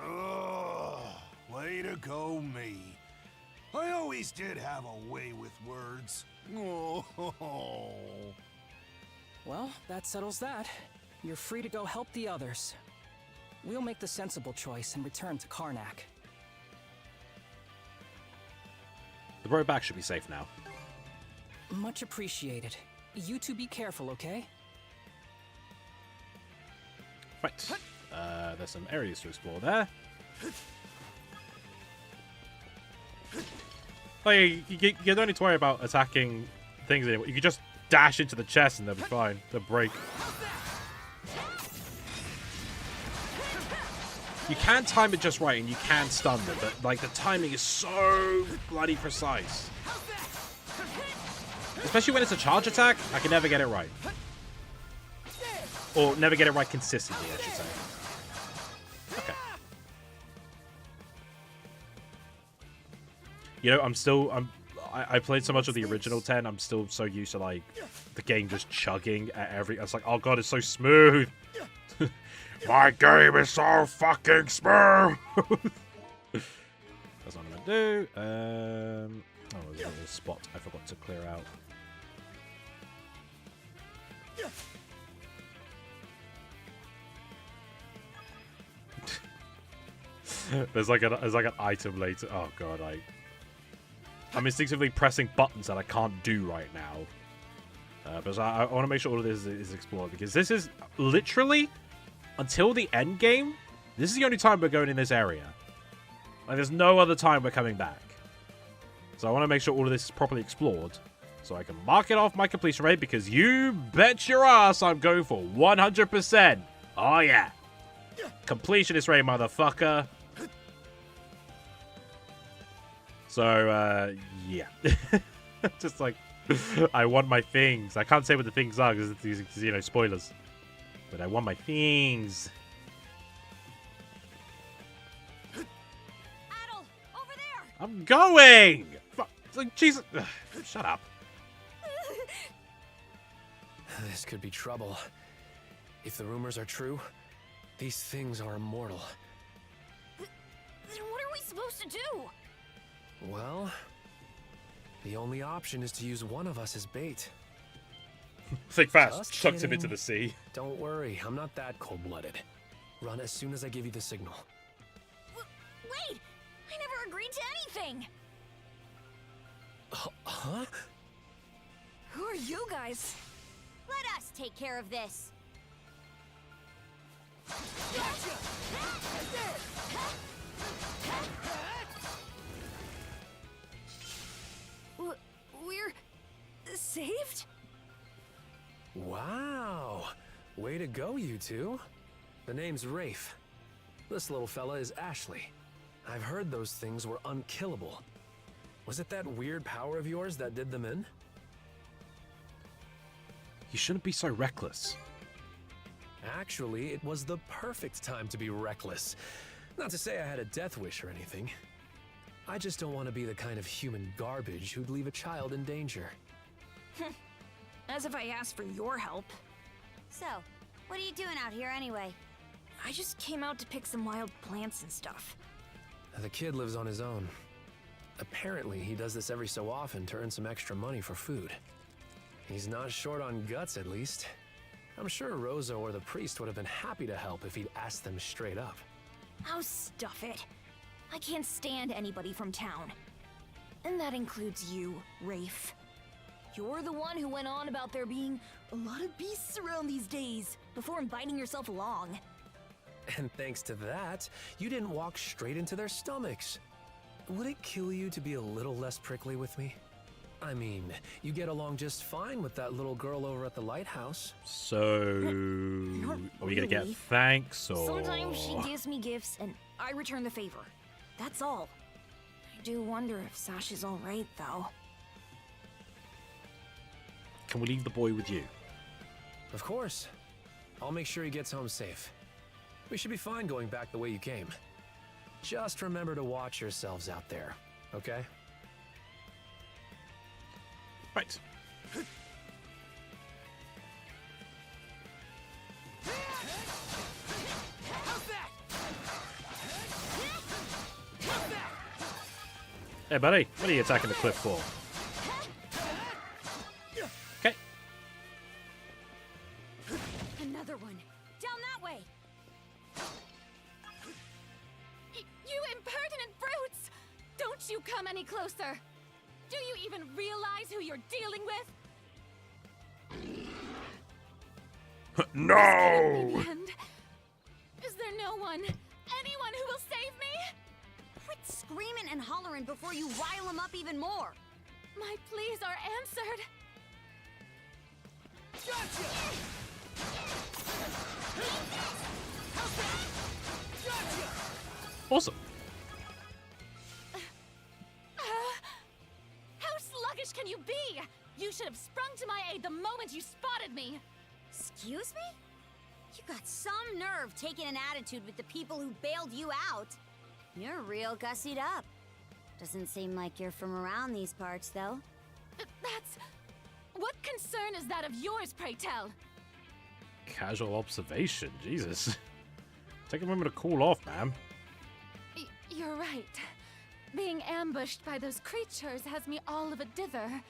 Speaker 13: Ugh, way to go, me. I always did have a way with words. Oh.
Speaker 7: Well, that settles that. You're free to go help the others. We'll make the sensible choice and return to Karnak.
Speaker 1: The road back should be safe now.
Speaker 7: Much appreciated. You two be careful, okay?
Speaker 1: Right. There's some areas to explore there. Like, you don't need to worry about attacking things anymore. You can just dash into the chest and they'll be fine. They'll break. You can time it just right and you can stun them, but like the timing is so bloody precise. Especially when it's a charge attack, I can never get it right. Or never get it right consistently, I should say. Okay. You know, I played so much of the original 10, I'm still so used to, like, the game just chugging at every... It's like, oh god, it's so smooth! My game is so fucking smooth! That's what I'm gonna do. Oh, there's a little spot I forgot to clear out. There's like an item later. Oh god, I'm instinctively pressing buttons that I can't do right now. But I want to make sure all of this is explored, because this is literally, until the end game, this is the only time we're going in this area. Like, there's no other time we're coming back. So I want to make sure all of this is properly explored, so I can mark it off my completion rate, because you bet your ass I'm going for 100%. Oh yeah. Completionist rate, motherfucker. So, yeah. Just like, I want my things. I can't say what the things are because it's, you know, spoilers. But I want my things.
Speaker 8: Adel, over there.
Speaker 1: I'm going! Fuck, like, Jesus. Ugh, shut up.
Speaker 17: This could be trouble. If the rumors are true, these things are immortal.
Speaker 15: Then what are we supposed to do?
Speaker 17: Well, the only option is to use one of us as bait.
Speaker 1: Think fast.
Speaker 17: Just
Speaker 1: Chucked him
Speaker 17: kidding.
Speaker 1: into the sea.
Speaker 17: Don't worry, I'm not that cold-blooded. Run as soon as I give you the signal.
Speaker 15: Wait! I never agreed to anything!
Speaker 17: Huh?
Speaker 15: Who are you guys?
Speaker 8: Let us take care of this.
Speaker 15: We're saved?
Speaker 17: Wow! Way to go, you two. The name's Rafe. This little fella is Ashley. I've heard those things were unkillable. Was it that weird power of yours that did them in?
Speaker 1: You shouldn't be so reckless.
Speaker 17: Actually, it was the perfect time to be reckless. Not to say I had a death wish or anything. I just don't want to be the kind of human garbage who'd leave a child in danger.
Speaker 15: As if I asked for your help.
Speaker 8: So, what are you doing out here anyway?
Speaker 15: I just came out to pick some wild plants and stuff.
Speaker 17: The kid lives on his own. Apparently, he does this every so often to earn some extra money for food. He's not short on guts, at least. I'm sure Rosa or the priest would have been happy to help if he'd asked them straight up.
Speaker 15: Oh, stuff it. I can't stand anybody from town. And that includes you, Rafe. You're the one who went on about there being a lot of beasts around these days, before inviting yourself along.
Speaker 17: And thanks to that, you didn't walk straight into their stomachs. Would it kill you to be a little less prickly with me? I mean, you get along just fine with that little girl over at the lighthouse.
Speaker 1: So, are we gonna get thanks or?
Speaker 15: Sometimes she gives me gifts and I return the favor. That's all. I do wonder if Sash is all right, though.
Speaker 1: Can we leave the boy with you?
Speaker 17: Of course. I'll make sure he gets home safe. We should be fine going back the way you came. Just remember to watch yourselves out there, okay?
Speaker 1: Right. Hey, buddy. What are you attacking the cliff for? Okay.
Speaker 8: Another one. Down that way.
Speaker 15: You impertinent brutes! Don't you come any closer! Do you even realize who you're dealing with?
Speaker 6: No!
Speaker 15: Is there no one? Anyone who will save me?
Speaker 8: Quit screaming and hollering before you rile them up even more.
Speaker 15: My pleas are answered.
Speaker 13: Gotcha!
Speaker 1: Awesome.
Speaker 2: How sluggish can you be? You should have sprung to my aid the moment you spotted me.
Speaker 19: Excuse me? You got some nerve taking an attitude with the people who bailed you out. You're real gussied up. Doesn't seem like you're from around these parts, though.
Speaker 2: That's... What concern is that of yours, pray tell?
Speaker 1: Casual observation, Jesus. Take a moment to cool off, ma'am.
Speaker 2: You're right. Being ambushed by those creatures has me all of a dither.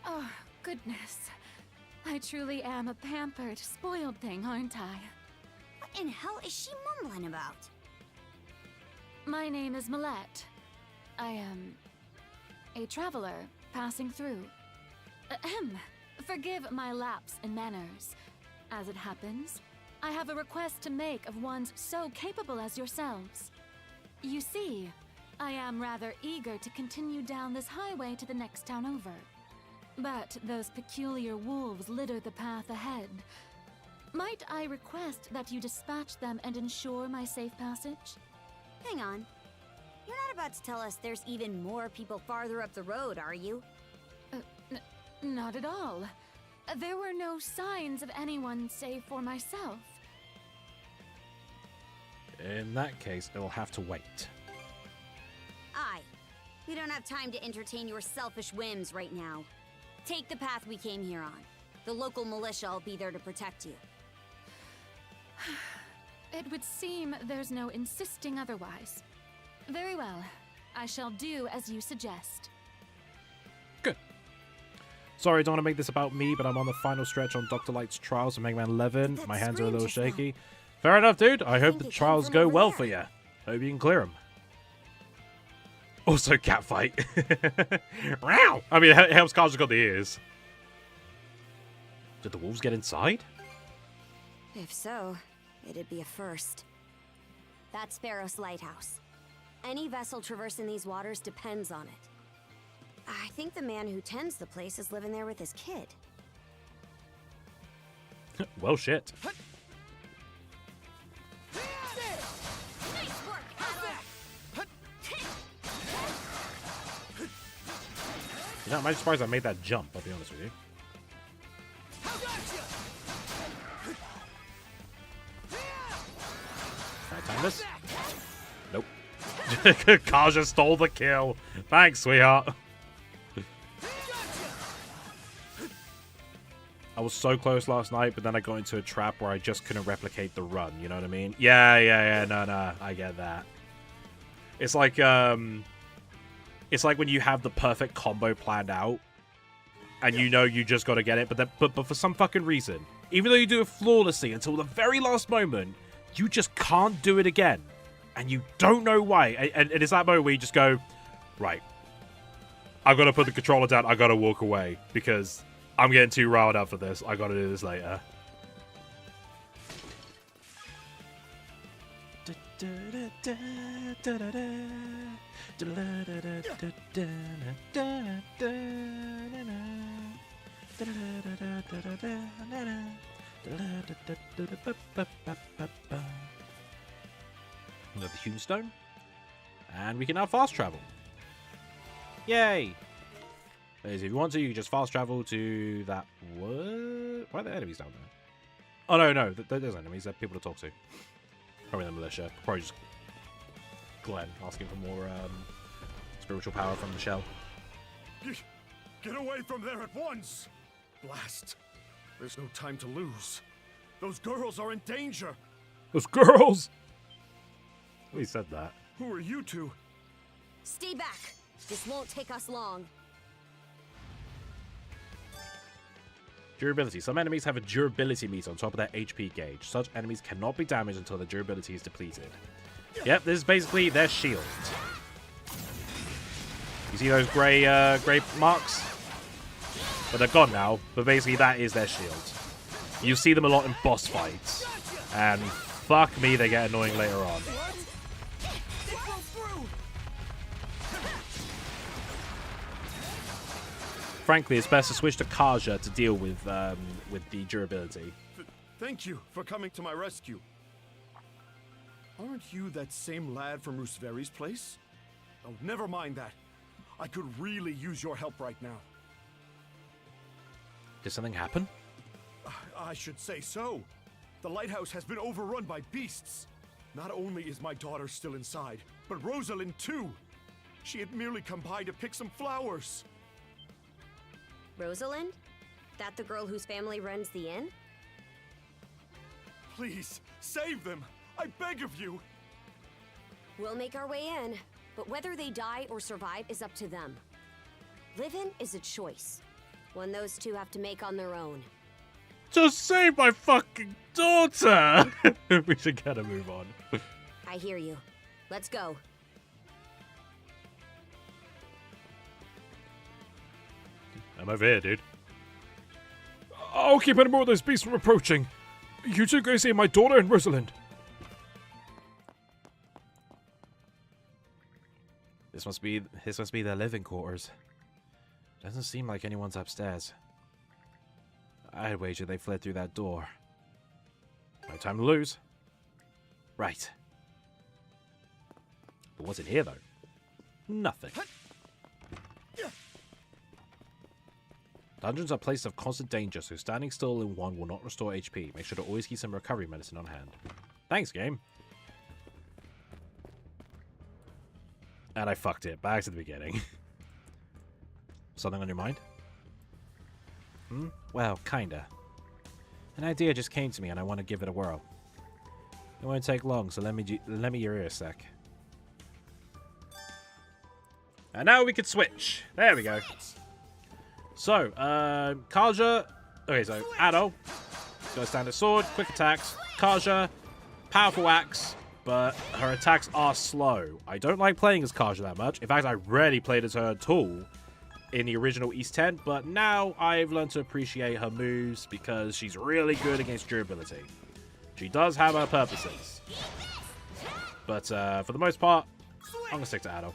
Speaker 2: Oh, goodness. I truly am a pampered, spoiled thing, aren't I?
Speaker 19: What in hell is she mumbling about?
Speaker 2: My name is Millette. I am a traveler passing through. Ahem. Forgive my lapse in manners. As it happens, I have a request to make of ones so capable as yourselves. You see, I am rather eager to continue down this highway to the next town over. But those peculiar wolves litter the path ahead. Might I request that you dispatch them and ensure my safe passage?
Speaker 19: Hang on. You're not about to tell us there's even more people farther up the road, are you?
Speaker 2: Not at all. There were no signs of anyone save for myself.
Speaker 1: In that case, it'll have to wait.
Speaker 19: Aye. We don't have time to entertain your selfish whims right now. Take the path we came here on. The local militia will be there to protect you.
Speaker 2: It would seem there's no insisting otherwise. Very well. I shall do as you suggest.
Speaker 1: Good. Sorry, I don't want to make this about me, but I'm on the final stretch on Dr. Light's trials of Mega Man 11. My hands are a little shaky. Fair enough, dude. I hope the trials go well for you. Hope you can clear them. Also, cat fight. Wow! I mean, it helps Carl's got the ears. Did the wolves get inside?
Speaker 19: If so, it'd be a first. That's Sparrow's lighthouse. Any vessel traversing these waters depends on it. I think the man who tends the place is living there with his kid.
Speaker 1: Well, shit.
Speaker 19: Nice work,
Speaker 1: You know, I'm surprised I made that jump, I'll be honest with you. Can I time this? Nope. Kaja stole the kill. Thanks, sweetheart. I was so close last night, but then I got into a trap where I just couldn't replicate the run, you know what I mean? Yeah, no, I get that. It's like when you have the perfect combo planned out, and you know you just got to get it, but for some fucking reason, even though you do it flawlessly until the very last moment, you just can't do it again, and you don't know why. And it's that moment where you just go, right, I got to put the controller down, I got to walk away, because I'm getting too riled up for this. I got to do this later. Another tombstone. And we can now fast travel. Yay! If you want to, you can just fast travel to that... What? Why are there enemies down there? Oh, no. There's enemies. There are people to talk to. Probably the militia. Probably just Glenn asking for more spiritual power from the shell.
Speaker 14: Get away from there at once! Blast. There's no time to lose. Those girls are in danger.
Speaker 1: Those girls? He said that.
Speaker 14: Who are you two?
Speaker 19: Stay back. This won't take us long.
Speaker 1: Durability. Some enemies have a durability meter on top of their HP gauge. Such enemies cannot be damaged until their durability is depleted. Yep, this is basically their shield. You see those grey marks? But they're gone now, but basically that is their shield. You see them a lot in boss fights. And fuck me, they get annoying later on. Frankly, it's best to switch to Kaja to deal with the durability.
Speaker 14: Thank you for coming to my rescue. Aren't you that same lad from Rooseveri's place? Oh, never mind that. I could really use your help right now.
Speaker 18: Did something happen?
Speaker 14: I should say so. The lighthouse has been overrun by beasts. Not only is my daughter still inside, but Rosalind too. She had merely come by to pick some flowers.
Speaker 8: Rosalind? That the girl whose family runs the inn?
Speaker 14: Please, save them! I beg of you!
Speaker 8: We'll make our way in, but whether they die or survive is up to them. Living is a choice, one those two have to make on their own.
Speaker 1: Just save my fucking daughter! We should get a move on.
Speaker 8: I hear you. Let's go.
Speaker 1: I'm over here, dude.
Speaker 6: I'll keep any more of those beasts from approaching. You two go see my daughter and Rosalind.
Speaker 18: This must be their living quarters. Doesn't seem like anyone's upstairs. I'd wager they fled through that door.
Speaker 1: No time to lose.
Speaker 18: Right.
Speaker 1: But what's in here, though? Nothing. Dungeons are places of constant danger, so standing still in one will not restore HP. Make sure to always keep some recovery medicine on hand. Thanks, game. And I fucked it. Back to the beginning. Something on your mind?
Speaker 18: Well, kinda. An idea just came to me and I want to give it a whirl. It won't take long, so let me your ear a sec.
Speaker 1: And now we can switch. There we go. So, Kaja. Okay, so Addo. Got a standard sword, quick attacks. Kaja, powerful axe, but her attacks are slow. I don't like playing as Kaja that much. In fact, I rarely played as her at all in the original East 10, but now I've learned to appreciate her moves because she's really good against durability. She does have her purposes. But for the most part, I'm going to stick to Addo.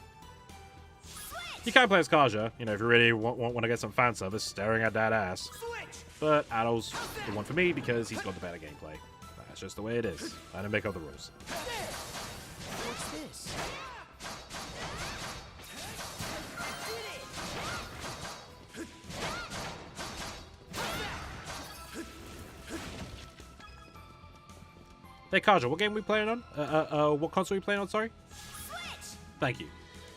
Speaker 1: You can play as Kaja, you know, if you really want to get some fan service staring at that ass. But Addo's the one for me because he's got the better gameplay. That's just the way it is. I don't make up the rules.
Speaker 4: What's this?
Speaker 1: Hey Kaja, what game are we playing on? What console are we playing on, sorry? Thank you.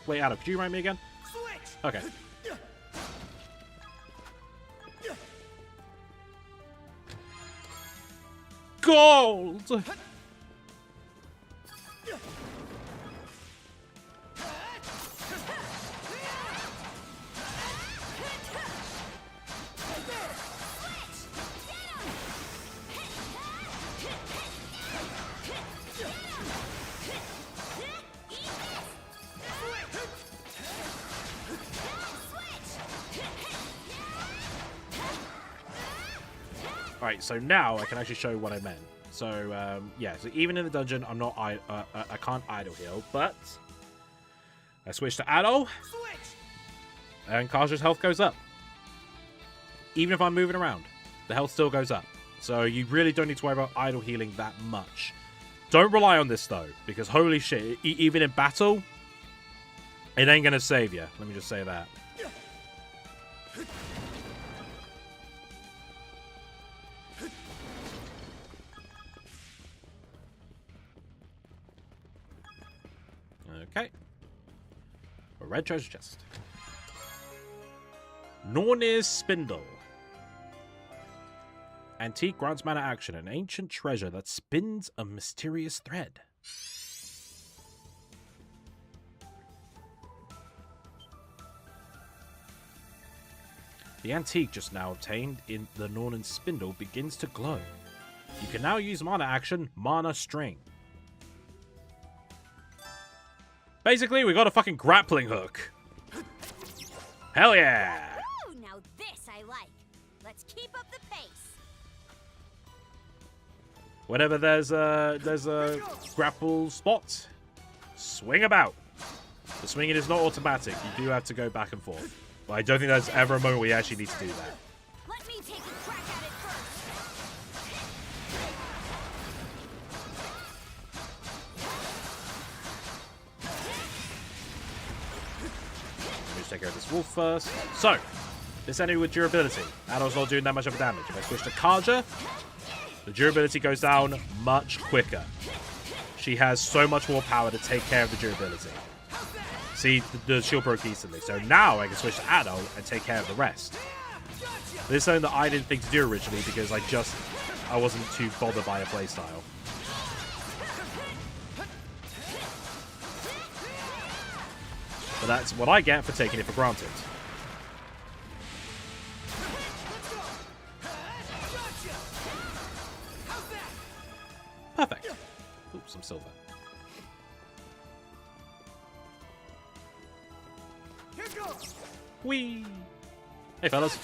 Speaker 1: Wait, Addo, could you remind me again? Okay. Gold! Alright, so now I can actually show you what I meant. So, yeah, so even in the dungeon, I can't idle heal, but I switch to Addo, and Kaja's health goes up. Even if I'm moving around, the health still goes up. So you really don't need to worry about idle healing that much. Don't rely on this, though, because holy shit, even in battle, it ain't gonna save you. Let me just say that. Okay. A red treasure chest. Nornir's Spindle. Antique grants mana action, an ancient treasure that spins a mysterious thread. The antique just now obtained in the Nornir's Spindle begins to glow. You can now use mana action, Mana String. Basically, we got a fucking grappling hook. Hell yeah!
Speaker 8: Ooh, now this I like. Let's keep up the pace.
Speaker 1: Whenever there's a grapple spot, swing about. The swinging is not automatic. You do have to go back and forth. But I don't think there's ever a moment where you actually need to do that.
Speaker 8: Let me take a crack at it first.
Speaker 1: Let's take care of this wolf first. So, this enemy with durability. Adult's not doing that much of a damage. If I switch to Kaja, the durability goes down much quicker. She has so much more power to take care of the durability. See, the shield broke easily. So now I can switch to Adult and take care of the rest. This is something that I didn't think to do originally because I wasn't too bothered by a playstyle. But that's what I get for taking it for granted. Perfect. Ooh, some silver. Whee! Hey, fellas.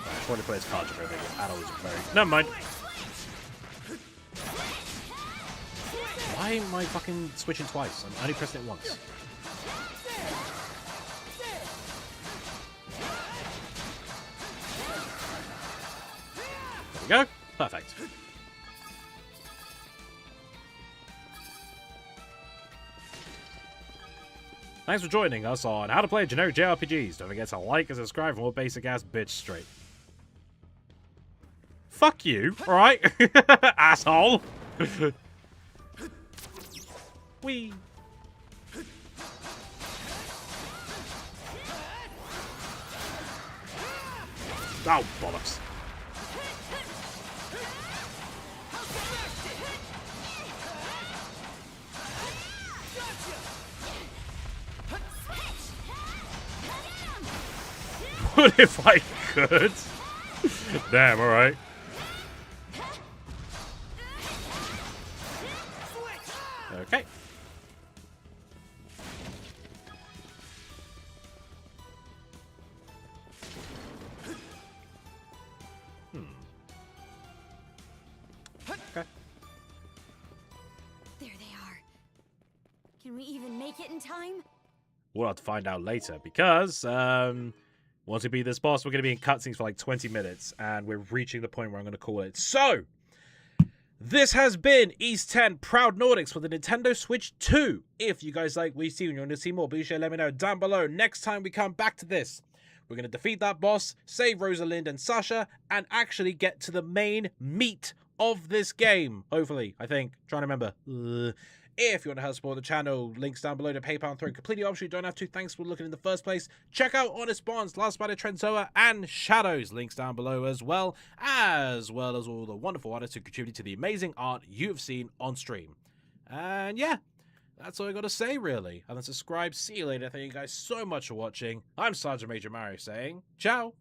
Speaker 1: I want to play as card over here. Adult is very... Never mind. Why am I fucking switching twice? I'm only pressing it once. There we go. Perfect. Thanks for joining us on How to Play Generic JRPGs. Don't forget to like and subscribe for more basic-ass bitch straight. Fuck you, alright? Asshole! Whee! Oh, bollocks. What if I could? Damn, alright. Okay. Okay.
Speaker 8: There they are. Can we even make it in time?
Speaker 1: We'll have to find out later because, once we beat this boss, we're going to be in cutscenes for like 20 minutes, and we're reaching the point where I'm going to call it. So, this has been East 10 Proud Nordics for the Nintendo Switch 2. If you guys like what you see and you want to see more, be sure to let me know down below. Next time we come back to this, we're going to defeat that boss, save Rosalind and Sasha, and actually get to the main meat of this game. Hopefully, I think. Trying to remember. If you want to help support the channel, links down below to PayPal and throw completely optional. You don't have to. Thanks for looking in the first place. Check out Honest Bonds, Last Spider, Trendzoa, and Shadows. Links down below as well as all the wonderful artists who contribute to the amazing art you've seen on stream. And yeah, that's all I got to say, really. And then subscribe. See you later. Thank you guys so much for watching. I'm Sergeant Major Mario saying, ciao.